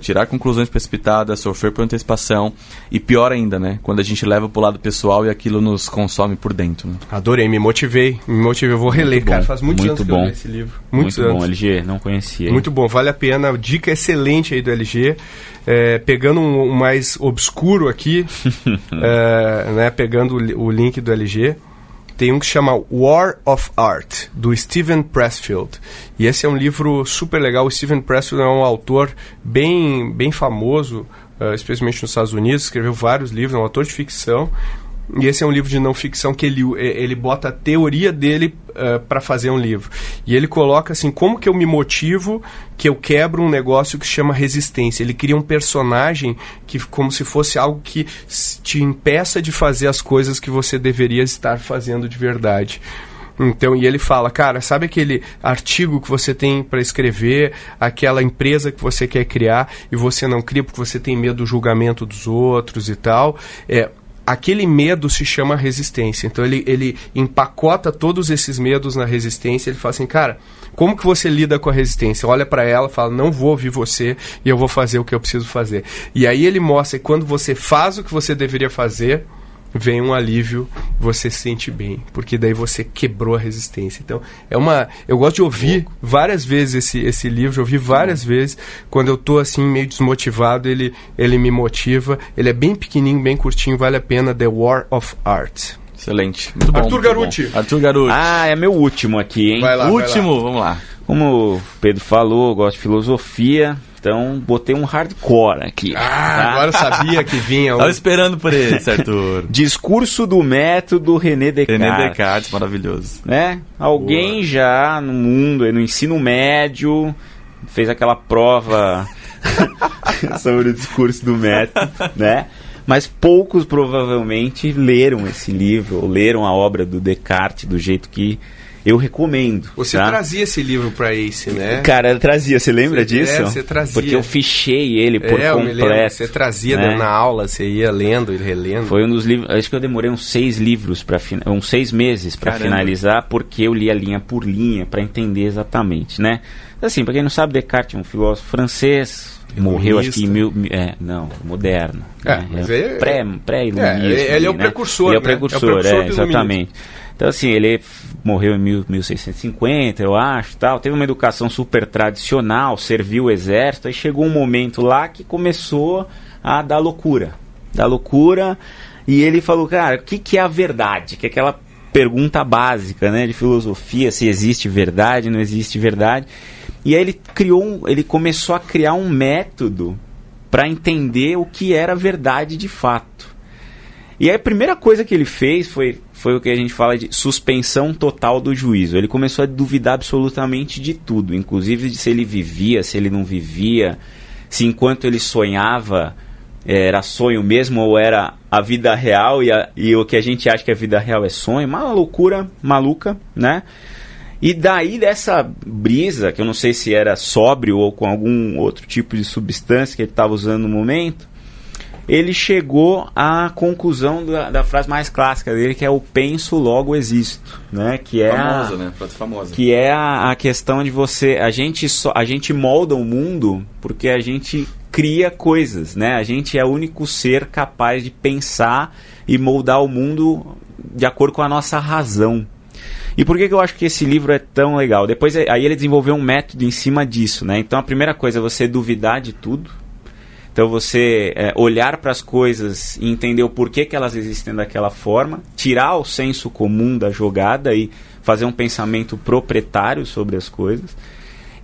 tirar conclusões precipitadas, sofrer por antecipação, e pior ainda, né? Quando a gente leva pro lado pessoal e aquilo nos consome por dentro. Né? Adorei, me motivei, eu vou reler, cara, faz muitos anos que eu li esse livro. Muitos anos. Muito bom, LG, não conhecia. Muito bom, vale a pena, dica excelente aí do LG. Pegando um mais obscuro aqui, né, pegando o link do LG, tem um que se chama War of Art, do Steven Pressfield. E esse é um livro super legal. O Steven Pressfield é um autor bem famoso, especialmente nos Estados Unidos, escreveu vários livros, é um autor de ficção. E esse é um livro de não ficção que ele bota a teoria dele para fazer um livro. E ele coloca assim, como que eu me motivo que eu quebro um negócio que se chama resistência. Ele cria um personagem que como se fosse algo que te impeça de fazer as coisas que você deveria estar fazendo de verdade. Então, e ele fala, cara, sabe aquele artigo que você tem para escrever, aquela empresa que você quer criar e você não cria porque você tem medo do julgamento dos outros e tal? Aquele medo se chama resistência. Então ele empacota todos esses medos na resistência. Ele fala assim, cara, como que você lida com a resistência? Olha para ela, fala, não vou ouvir você e eu vou fazer o que eu preciso fazer. E aí ele mostra que quando você faz o que você deveria fazer, vem um alívio, você se sente bem, porque daí você quebrou a resistência. Então, eu gosto de ouvir várias vezes esse livro, eu ouvi várias vezes, quando eu tô assim, meio desmotivado, ele me motiva, ele é bem pequenininho, bem curtinho, vale a pena, The War of Art. Excelente, muito bom. Arthur Garuti. Arthur Garuti. É meu último aqui, hein? Vai lá, vamos lá. Como o Pedro falou, eu gosto de filosofia, então botei um hardcore aqui. Tá? Agora eu sabia que vinha. Tava esperando por esse, Arthur. Discurso do método René Descartes. René Descartes, maravilhoso. Né? Alguém já no mundo, no ensino médio, fez aquela prova sobre o discurso do método, né? Mas poucos provavelmente leram esse livro, ou leram a obra do Descartes do jeito que eu recomendo. Você trazia esse livro para Ace, né? Cara, eu trazia, você lembra disso? Você trazia. Porque eu fichei ele por completo. Você trazia, né? Na aula, você ia lendo e relendo. Foi um dos livros, acho que eu demorei uns 6 livros, uns 6 meses para finalizar, porque eu lia linha por linha, para entender exatamente, né? Assim, pra quem não sabe, Descartes é um filósofo francês, morreu acho que moderno. Mas pré-iluminismo. Ele é o precursor, ele é o precursor, exatamente. Então, assim, ele morreu em 1650, eu acho, tal. Teve uma educação super tradicional, serviu o exército, aí chegou um momento lá que começou a dar loucura. E ele falou, cara, o que é a verdade? Que é aquela pergunta básica, né, de filosofia, se existe verdade, não existe verdade. E aí ele começou a criar um método para entender o que era verdade de fato. E aí a primeira coisa que ele fez foi o que a gente fala de suspensão total do juízo. Ele começou a duvidar absolutamente de tudo, inclusive de se ele vivia, se ele não vivia, se enquanto ele sonhava era sonho mesmo ou era a vida real e o que a gente acha que a vida real é sonho. Uma loucura maluca, né? E daí dessa brisa, que eu não sei se era sóbrio ou com algum outro tipo de substância que ele estava usando no momento, ele chegou à conclusão da frase mais clássica dele, que é o penso, logo existo, né? Que é famosa, né? Frase famosa. Que é a questão de você... A gente molda o mundo porque a gente cria coisas, né? A gente é o único ser capaz de pensar e moldar o mundo de acordo com a nossa razão. E por que eu acho que esse livro é tão legal? Depois, aí ele desenvolveu um método em cima disso, né? Então a primeira coisa é você duvidar de tudo. Então você olhar para as coisas e entender o porquê que elas existem daquela forma, tirar o senso comum da jogada e fazer um pensamento proprietário sobre as coisas,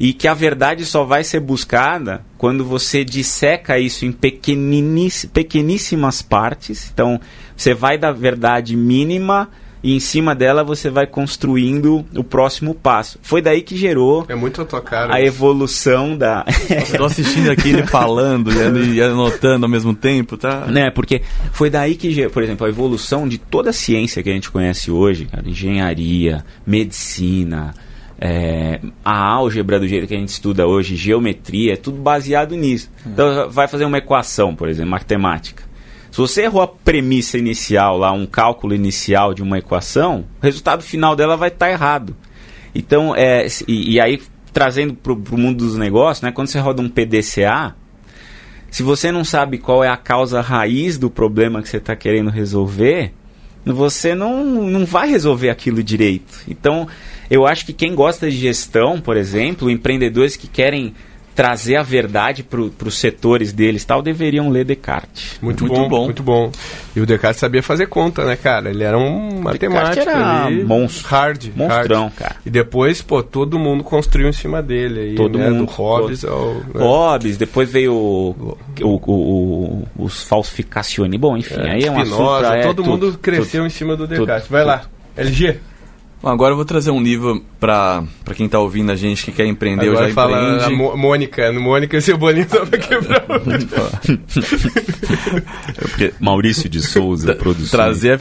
e que a verdade só vai ser buscada quando você disseca isso em pequeníssimas partes. Então você vai da verdade mínima e em cima dela você vai construindo o próximo passo. Foi daí que gerou muito a tua cara, a evolução da... Estou assistindo aqui ele falando e anotando ao mesmo tempo, tá? Né, porque foi daí que gerou, por exemplo, a evolução de toda a ciência que a gente conhece hoje, cara, engenharia, medicina, a álgebra do jeito que a gente estuda hoje, geometria, é tudo baseado nisso. Então vai fazer uma equação, por exemplo, matemática. Se você errou a premissa inicial, lá, um cálculo inicial de uma equação, o resultado final dela vai estar errado. Então, e aí, trazendo para o mundo dos negócios, né, quando você roda um PDCA, se você não sabe qual é a causa raiz do problema que você está querendo resolver, você não vai resolver aquilo direito. Então, eu acho que quem gosta de gestão, por exemplo, empreendedores que querem trazer a verdade para os setores deles, deveriam ler Descartes. Muito bom. E o Descartes sabia fazer conta, né, cara? Ele era um matemático. Era ali, monstrão, cara. E depois, todo mundo construiu em cima dele. Aí, todo mundo. Do Hobbes Hobbes, depois veio os falsificacionistas. Bom, enfim, aí é um assunto. Todo mundo cresceu em cima do Descartes. Vai lá, LG. Bom, agora eu vou trazer um livro para quem está ouvindo a gente que quer empreender. Agora já fala empreende. A Mônica e seu bolinho só para quebrar Maurício de Souza produziu. Trazer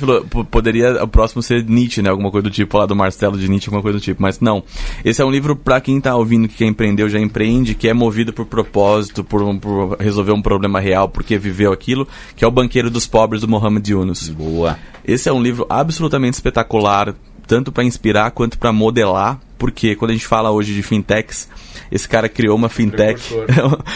poderia o próximo ser Nietzsche, né? Alguma coisa do tipo, lá do Marcelo de Nietzsche, alguma coisa do tipo. Mas não. Esse é um livro para quem está ouvindo que quer empreender ou já empreende, que é movido por propósito, por resolver um problema real, porque viveu aquilo, que é O Banqueiro dos Pobres, do Mohamed Yunus. Boa. Esse é um livro absolutamente espetacular, tanto para inspirar quanto para modelar, porque quando a gente fala hoje de fintechs, esse cara criou uma fintech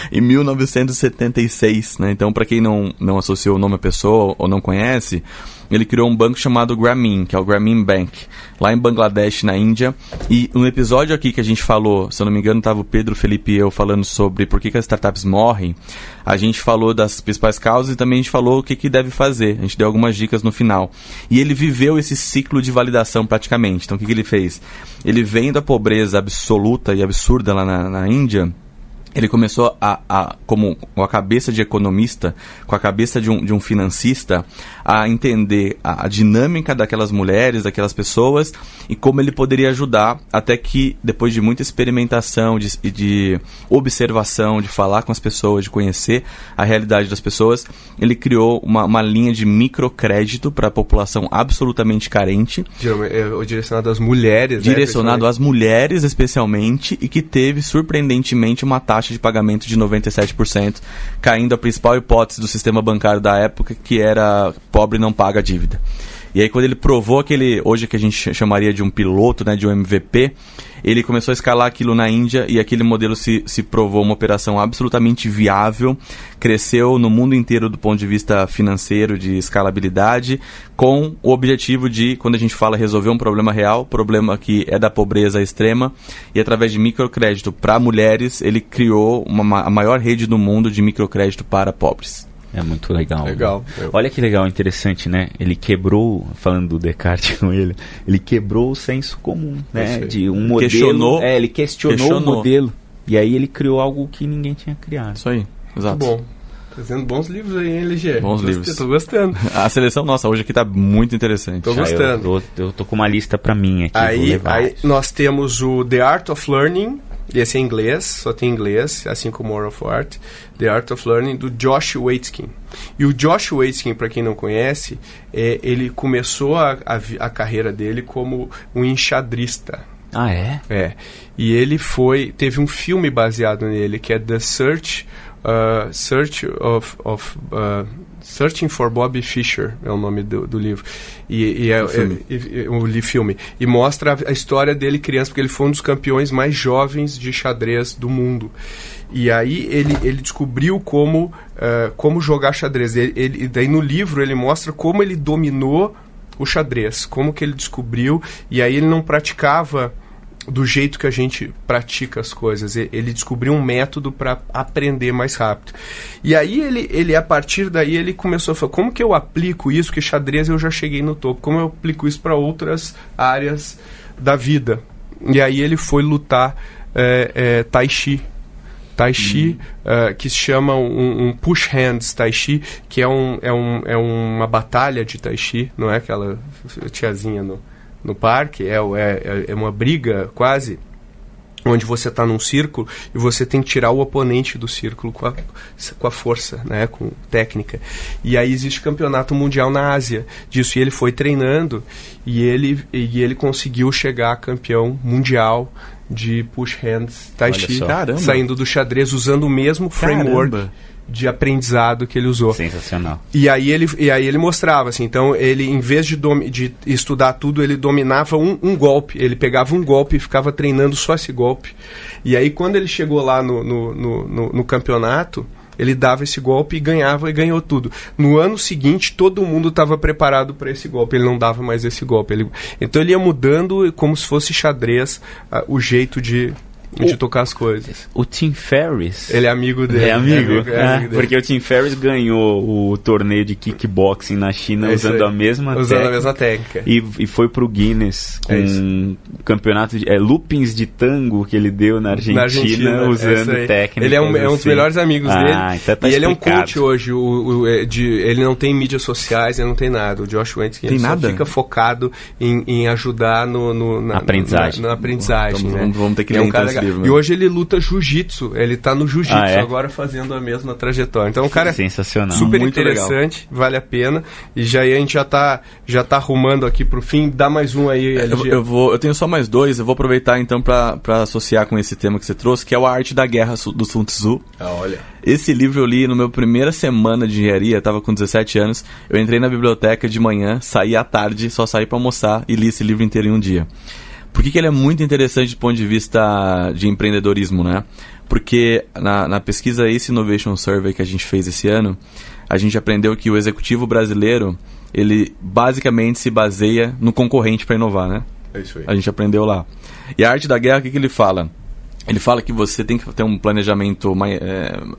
em 1976, né? Então, para quem não associou o nome à pessoa ou não conhece, ele criou um banco chamado Grameen, que é o Grameen Bank, lá em Bangladesh, na Índia. E no episódio aqui que a gente falou, se eu não me engano, estava o Pedro, Felipe e eu falando sobre por que as startups morrem. A gente falou das principais causas e também a gente falou o que deve fazer. A gente deu algumas dicas no final. E ele viveu esse ciclo de validação praticamente. Então, o que ele fez? Ele, vendo a pobreza absoluta e absurda lá na Índia, ele começou com a cabeça de economista, com a cabeça de um financista, a entender a dinâmica daquelas mulheres, daquelas pessoas, e como ele poderia ajudar, até que, depois de muita experimentação, de observação, de falar com as pessoas, de conhecer a realidade das pessoas, ele criou uma linha de microcrédito para a população absolutamente carente. Direcionado às mulheres, Direcionado às mulheres, especialmente, e que teve, surpreendentemente, uma taxa de pagamento de 97%, caindo a principal hipótese do sistema bancário da época, que era pobre não paga a dívida. E aí, quando ele provou aquele, hoje que a gente chamaria de um piloto, né, de um MVP, ele começou a escalar aquilo na Índia e aquele modelo se provou uma operação absolutamente viável, cresceu no mundo inteiro do ponto de vista financeiro, de escalabilidade, com o objetivo de, quando a gente fala resolver um problema real, problema que é da pobreza extrema, e através de microcrédito para mulheres, ele criou a maior rede do mundo de microcrédito para pobres. É muito legal. Olha que legal, interessante, né? Ele quebrou, falando do Descartes com ele quebrou o senso comum, né? De um modelo. Ele questionou o modelo. E aí ele criou algo que ninguém tinha criado. Isso aí, exato. Muito bom. Trazendo bons livros aí, hein, LG? Bons livros. Tô gostando. A seleção nossa hoje aqui tá muito interessante. Tô gostando. Eu tô com uma lista pra mim aqui. Aí nós temos o The Art of Learning. Esse é em inglês, só tem em inglês, assim como War of Art, The Art of Learning, do Josh Waitzkin. E o Josh Waitzkin, para quem não conhece, ele começou a carreira dele como um enxadrista. Ah, é? É. E ele teve um filme baseado nele, que é The Searching for Bobby Fischer, é o nome do livro. O filme. E mostra a história dele criança, porque ele foi um dos campeões mais jovens de xadrez do mundo. E aí ele descobriu como jogar xadrez. Daí no livro ele mostra como ele dominou o xadrez, como que ele descobriu, e aí ele não praticava do jeito que a gente pratica as coisas. Ele descobriu um método para aprender mais rápido. E aí ele a partir daí ele começou a falar, como que eu aplico isso, que xadrez eu já cheguei no topo, como eu aplico isso para outras áreas da vida. E aí ele foi lutar Tai Chi, que se chama um push hands Tai Chi, que é uma batalha de Tai Chi, não é aquela tiazinha no parque, é uma briga quase, onde você está num círculo e você tem que tirar o oponente do círculo com a força, né, com técnica. E aí existe campeonato mundial na Ásia disso, e ele foi treinando e ele conseguiu chegar a campeão mundial de push hands Tai Chi, saindo do xadrez usando o mesmo framework de aprendizado que ele usou. Sensacional. E aí ele mostrava, assim, então ele, em vez de estudar tudo, ele dominava um golpe. Ele pegava um golpe e ficava treinando só esse golpe. E aí, quando ele chegou lá no campeonato, ele dava esse golpe e ganhou tudo. No ano seguinte, todo mundo estava preparado para esse golpe. Ele não dava mais esse golpe. Então ele ia mudando como se fosse xadrez o jeito de tocar as coisas. O Tim Ferriss... Ele é amigo dele. É amigo dele. Porque o Tim Ferriss ganhou o torneio de kickboxing na China usando a mesma técnica. E foi pro Guinness com um campeonato de loopings de tango que ele deu na Argentina usando técnica. Ele é um dos melhores amigos dele. Então tá e ele é um coach hoje. Ele não tem mídias sociais, ele não tem nada. O Josh Wentz só fica focado em ajudar na aprendizagem. Na aprendizagem, então, né? Vamos ter que ler livro, e hoje ele luta jiu-jitsu. Ele tá no jiu-jitsu agora fazendo a mesma trajetória. Então o cara é sensacional. Super muito interessante, legal. Vale a pena. E já aí a gente já tá arrumando aqui pro fim. Dá mais um aí, LG. Eu tenho só mais dois. Eu vou aproveitar então pra associar com esse tema que você trouxe, que é o A Arte da Guerra do Sun Tzu. Olha. Esse livro eu li no meu primeira semana de engenharia, eu tava com 17 anos. Eu entrei na biblioteca de manhã, saí à tarde, só saí pra almoçar e li esse livro inteiro em um dia. Por que ele é muito interessante do ponto de vista de empreendedorismo, né? Porque na pesquisa Ace Innovation Survey que a gente fez esse ano, a gente aprendeu que o executivo brasileiro, ele basicamente se baseia no concorrente para inovar, né? É isso aí. A gente aprendeu lá. E a Arte da Guerra, o que ele fala? Ele fala que você tem que ter um planejamento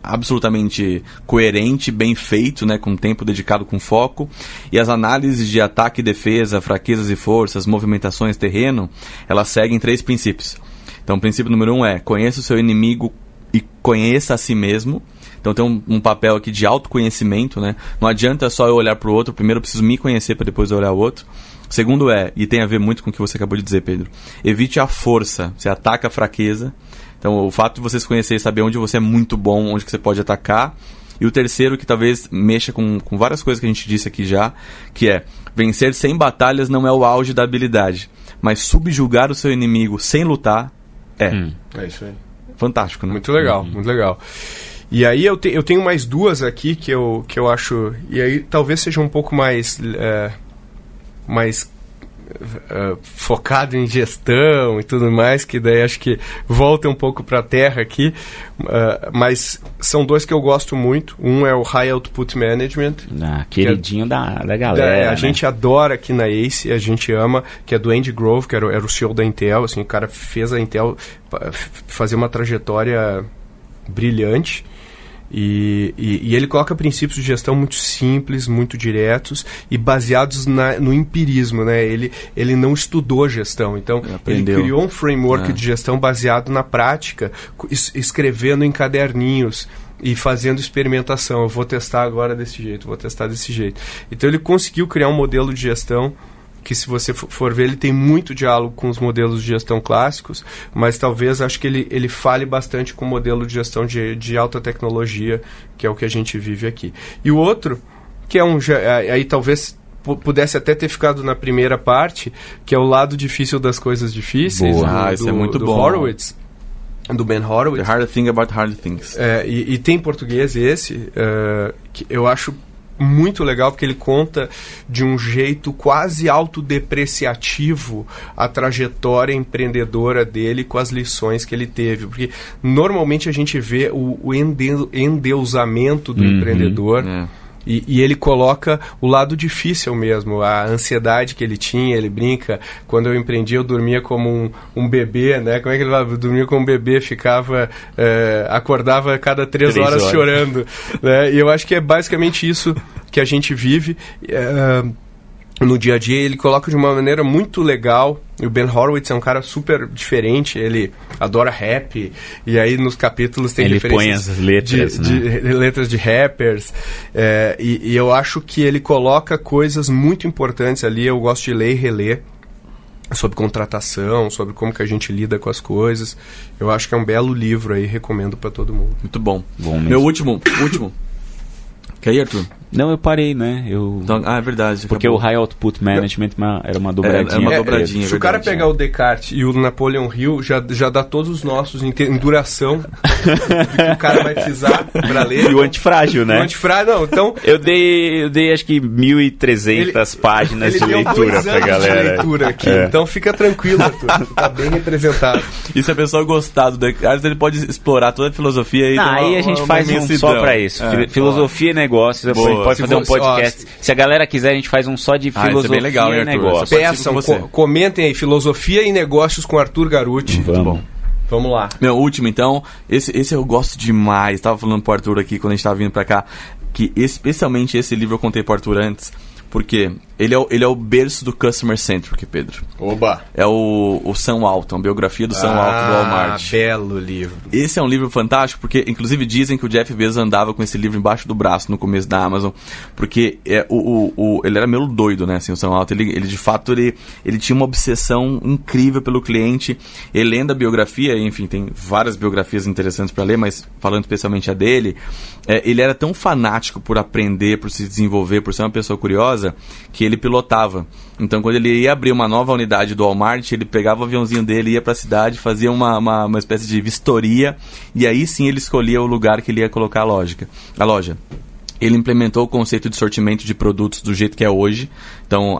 absolutamente coerente, bem feito, né, com tempo dedicado, com foco. E as análises de ataque e defesa, fraquezas e forças, movimentações, terreno, elas seguem 3 princípios. Então, o princípio número 1 é: conheça o seu inimigo e conheça a si mesmo. Então tem um papel aqui de autoconhecimento, né? Não adianta só eu olhar para o outro, primeiro eu preciso me conhecer para depois eu olhar o outro. O segundo e tem a ver muito com o que você acabou de dizer, Pedro, evite a força, você ataca a fraqueza. Então o fato de você se conhecer e saber onde você é muito bom, onde que você pode atacar. E o terceiro, que talvez mexa com várias coisas que a gente disse aqui já, que é: vencer 100 batalhas não é o auge da habilidade, mas subjugar o seu inimigo sem lutar é. É isso aí. Fantástico, né? Muito legal, muito legal. E aí eu tenho mais duas aqui que eu acho... E aí talvez seja um pouco mais focado em gestão e tudo mais, que daí acho que volta um pouco para a terra aqui, mas são dois que eu gosto muito. Um é o High Output Management, queridinho da galera, a gente adora aqui na Ace, a gente ama, que é do Andy Grove, que era o CEO da Intel. Assim, o cara fez a Intel fazer uma trajetória brilhante. E ele coloca princípios de gestão muito simples, muito diretos e baseados no empirismo, né? Ele não estudou gestão, então ele criou um framework de gestão baseado na prática, escrevendo em caderninhos e fazendo experimentação. Eu vou testar agora desse jeito, vou testar desse jeito. Então ele conseguiu criar um modelo de gestão que, se você for ver, ele tem muito diálogo com os modelos de gestão clássicos, mas talvez acho que ele fale bastante com o modelo de gestão de alta tecnologia, que é o que a gente vive aqui. E o outro, que é aí talvez pudesse até ter ficado na primeira parte, que é o lado difícil das coisas difíceis. Isso é muito bom. Horowitz, do Ben Horowitz. The Hard Thing About Hard Things. E tem em português esse, que eu acho muito legal, porque ele conta de um jeito quase autodepreciativo a trajetória empreendedora dele com as lições que ele teve, porque normalmente a gente vê o endeusamento do empreendedor. E ele coloca o lado difícil mesmo, a ansiedade que ele tinha. Ele brinca: quando eu empreendi eu dormia como um bebê, né? Como é que ele fala? Dormia como um bebê, acordava a cada 3 horas chorando, né? E eu acho que é basicamente isso que a gente vive no dia a dia. Ele coloca de uma maneira muito legal. E o Ben Horowitz é um cara super diferente, ele adora rap, e aí nos capítulos tem referências, ele põe as letras, de letras de rappers, e eu acho que ele coloca coisas muito importantes ali. Eu gosto de ler e reler sobre contratação, sobre como que a gente lida com as coisas. Eu acho que é um belo livro aí, recomendo para todo mundo. Muito bom. Bom mesmo. Meu último. Quer ir, Arthur? Não, eu parei, né? Então, é verdade. Porque acabou. o High Output Management era uma dobradinha. É uma dobradinha. Se o cara pegar o Descartes e o Napoleon Hill, já dá todos os nossos em duração do que o cara vai precisar para ler. E o antifrágil, né? O antifrágil, não. Então, eu dei acho que 1.300 páginas de leitura pra galera. De leitura aqui. Então fica tranquilo, Arthur. Você tá bem representado. E se a pessoa gostar do Descartes, ele pode explorar toda a filosofia e aí a gente faz um só pra isso. Filosofia e negócios. A gente pode fazer um podcast. Se a galera quiser, a gente faz um só de filosofia bem legal, e negócios. Peçam, comentem aí, filosofia e negócios com Arthur Garuti. Vamos. Vamos lá. Meu último, então, esse eu gosto demais. Tava falando pro Arthur aqui, quando a gente tava vindo pra cá, que especialmente esse livro eu contei pro Arthur antes, porque ele é o berço do Customer Centric, Pedro. Oba! É o Sam Walton, biografia do Sam Walton do Walmart. Belo livro. Esse é um livro fantástico, porque inclusive dizem que o Jeff Bezos andava com esse livro embaixo do braço no começo da Amazon, porque ele era meio doido, né, assim, o Sam Walton. Ele de fato, ele tinha uma obsessão incrível pelo cliente. Ele lendo a biografia, enfim, tem várias biografias interessantes para ler, mas falando especialmente a dele, ele era tão fanático por aprender, por se desenvolver, por ser uma pessoa curiosa, que ele pilotava. Então, quando ele ia abrir uma nova unidade do Walmart, ele pegava o aviãozinho dele, ia para a cidade, fazia uma espécie de vistoria, e aí sim ele escolhia o lugar que ele ia colocar a loja. Ele implementou o conceito de sortimento de produtos do jeito que é hoje. Então,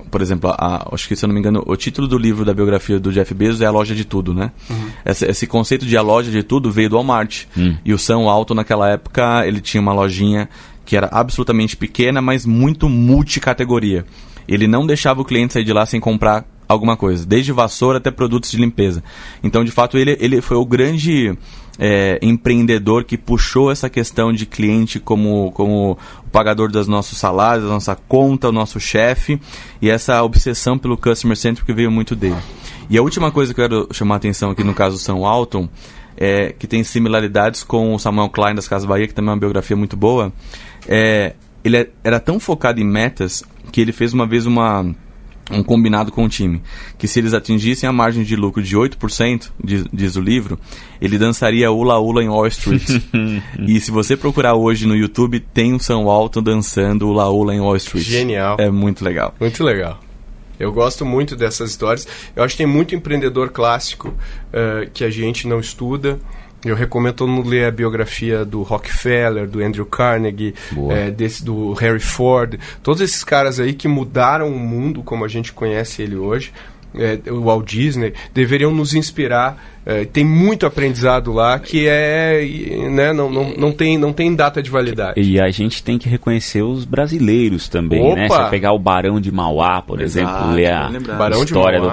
por exemplo, acho que, se eu não me engano, o título do livro da biografia do Jeff Bezos é A Loja de Tudo, né? Uhum. Esse conceito de A Loja de Tudo veio do Walmart. E o Sam Walton, naquela época, ele tinha uma lojinha que era absolutamente pequena, mas muito multicategoria. Ele não deixava o cliente sair de lá sem comprar alguma coisa, desde vassoura até produtos de limpeza. Então, de fato, ele foi o grande empreendedor que puxou essa questão de cliente como o pagador dos nossos salários, da nossa conta, o nosso chefe, e essa obsessão pelo Customer Centric que veio muito dele. E a última coisa que eu quero chamar a atenção aqui no caso do Sam Walton, que tem similaridades com o Samuel Klein das Casas Bahia, que também é uma biografia muito boa. Ele era tão focado em metas que ele fez uma vez um combinado com o time, que se eles atingissem a margem de lucro de 8%, diz o livro, ele dançaria Hula Hula em Wall Street. E se você procurar hoje no YouTube, tem o Sam Walton dançando Hula Hula em Wall Street. Genial. É muito legal. Muito legal. Eu gosto muito dessas histórias. Eu acho que tem muito empreendedor clássico que a gente não estuda. Eu recomendo todo mundo ler a biografia do Rockefeller, do Andrew Carnegie, do Harry Ford. Todos esses caras aí que mudaram o mundo como a gente conhece ele hoje. O Walt Disney, deveriam nos inspirar. Tem muito aprendizado lá que não tem data de validade. E a gente tem que reconhecer os brasileiros também, né? Se você pegar o Barão de Mauá, por exemplo, ler a história do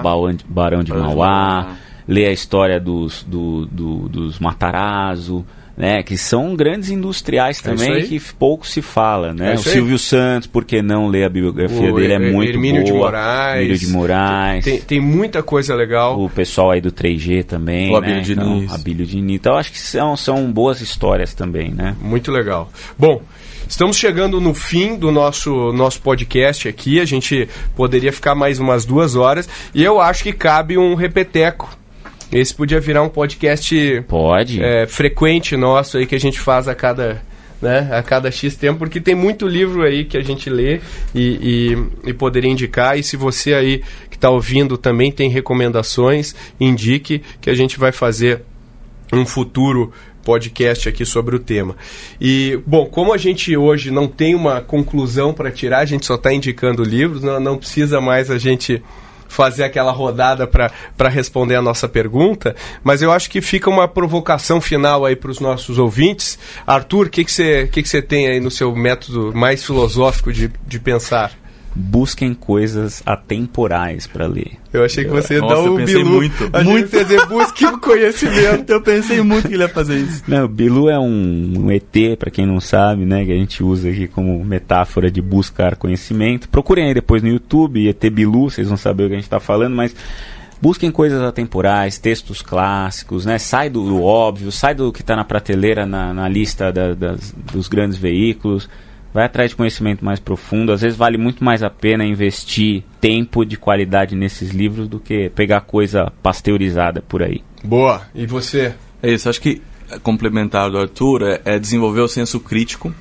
Barão de Mauá, ler a história dos Matarazzo, né, que são grandes industriais também, que pouco se fala, né? O Silvio Santos, por que não ler a biografia dele? É muito Hermínio boa. Hermínio de Moraes. Tem muita coisa legal. O pessoal aí do 3G também, o né? Abílio Diniz. Então, acho que são boas histórias também, né? Muito legal. Bom, estamos chegando no fim do nosso podcast aqui. A gente poderia ficar mais umas 2 horas. E eu acho que cabe um repeteco. Esse podia virar um podcast frequente nosso aí, que a gente faz a cada X tempo, porque tem muito livro aí que a gente lê e poderia indicar. E se você aí que está ouvindo também tem recomendações, indique, que a gente vai fazer um futuro podcast aqui sobre o tema. E, bom, como a gente hoje não tem uma conclusão para tirar, a gente só está indicando livros, não precisa mais a gente fazer aquela rodada para responder a nossa pergunta, mas eu acho que fica uma provocação final aí para os nossos ouvintes. Arthur, o que você tem aí no seu método mais filosófico de pensar? Busquem coisas atemporais para ler. Eu achei que você ia dar o Bilu. Muito. Quer dizer, busque o conhecimento. Eu pensei muito que ele ia fazer isso. Não, o Bilu é um ET, para quem não sabe, né? Que a gente usa aqui como metáfora de buscar conhecimento. Procurem aí depois no YouTube, ET Bilu, vocês vão saber o que a gente está falando, mas busquem coisas atemporais, textos clássicos, né? Sai do óbvio, sai do que está na prateleira, na lista dos grandes veículos. vai atrás de conhecimento mais profundo. Às vezes vale muito mais a pena investir tempo de qualidade nesses livros do que pegar coisa pasteurizada por aí. Boa. E você? É isso, acho que complementar do Arthur é desenvolver o senso crítico.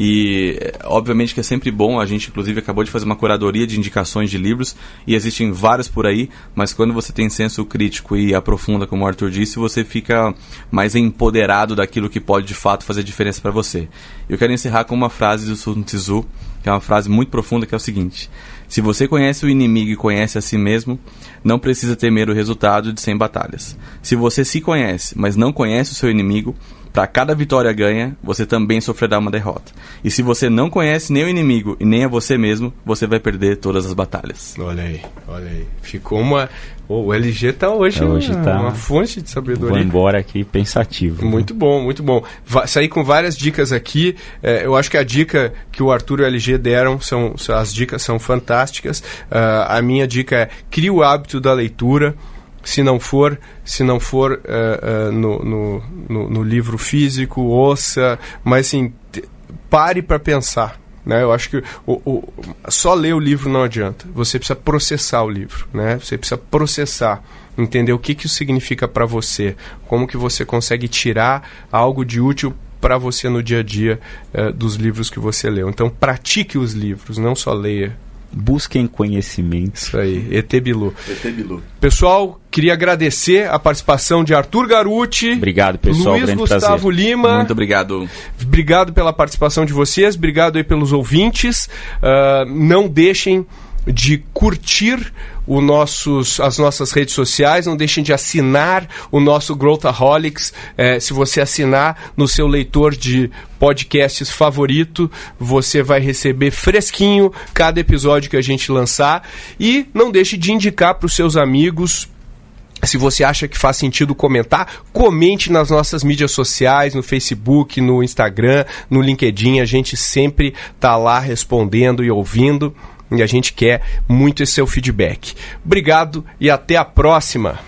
E obviamente que é sempre bom, a gente inclusive acabou de fazer uma curadoria de indicações de livros e existem vários por aí, mas quando você tem senso crítico e aprofunda, como o Arthur disse, você fica mais empoderado daquilo que pode de fato fazer diferença para você. Eu quero encerrar com uma frase do Sun Tzu, que é uma frase muito profunda, que é o seguinte: se você conhece o inimigo e conhece a si mesmo, não precisa temer o resultado de 100 batalhas. Se você se conhece, mas não conhece o seu inimigo, para cada vitória ganha, você também sofrerá uma derrota. E se você não conhece nem o inimigo e nem a você mesmo, você vai perder todas as batalhas. Olha aí, olha aí. Ficou uma... o LG tá hoje uma fonte de sabedoria. Vou embora aqui pensativo. Muito bom, muito bom. Saí com várias dicas aqui. Eu acho que a dica que o Arthur e o LG deram, as dicas são fantásticas. A minha dica é: crie o hábito da leitura. Se não for no livro físico, ouça, mas assim, pare para pensar, né? Eu acho que só ler o livro não adianta. Você precisa processar o livro, né? Você precisa processar, entender o que isso significa para você, como que você consegue tirar algo de útil para você no dia a dia dos livros que você leu. Então, pratique os livros, não só leia. Busquem conhecimento. Isso aí, ET Bilu. Pessoal, queria agradecer a participação de Arthur Garuti. Obrigado, pessoal. Luiz Gustavo prazer. Lima. Muito obrigado. Obrigado pela participação de vocês. Obrigado aí pelos ouvintes. Não deixem de curtir as nossas redes sociais, não deixem de assinar o nosso Growthaholics. Se você assinar no seu leitor de podcasts favorito, você vai receber fresquinho cada episódio que a gente lançar. E não deixe de indicar para os seus amigos. Se você acha que faz sentido comentar, comente nas nossas mídias sociais, no Facebook, no Instagram, no LinkedIn. A gente sempre está lá respondendo e ouvindo. E a gente quer muito esse seu feedback. Obrigado e até a próxima!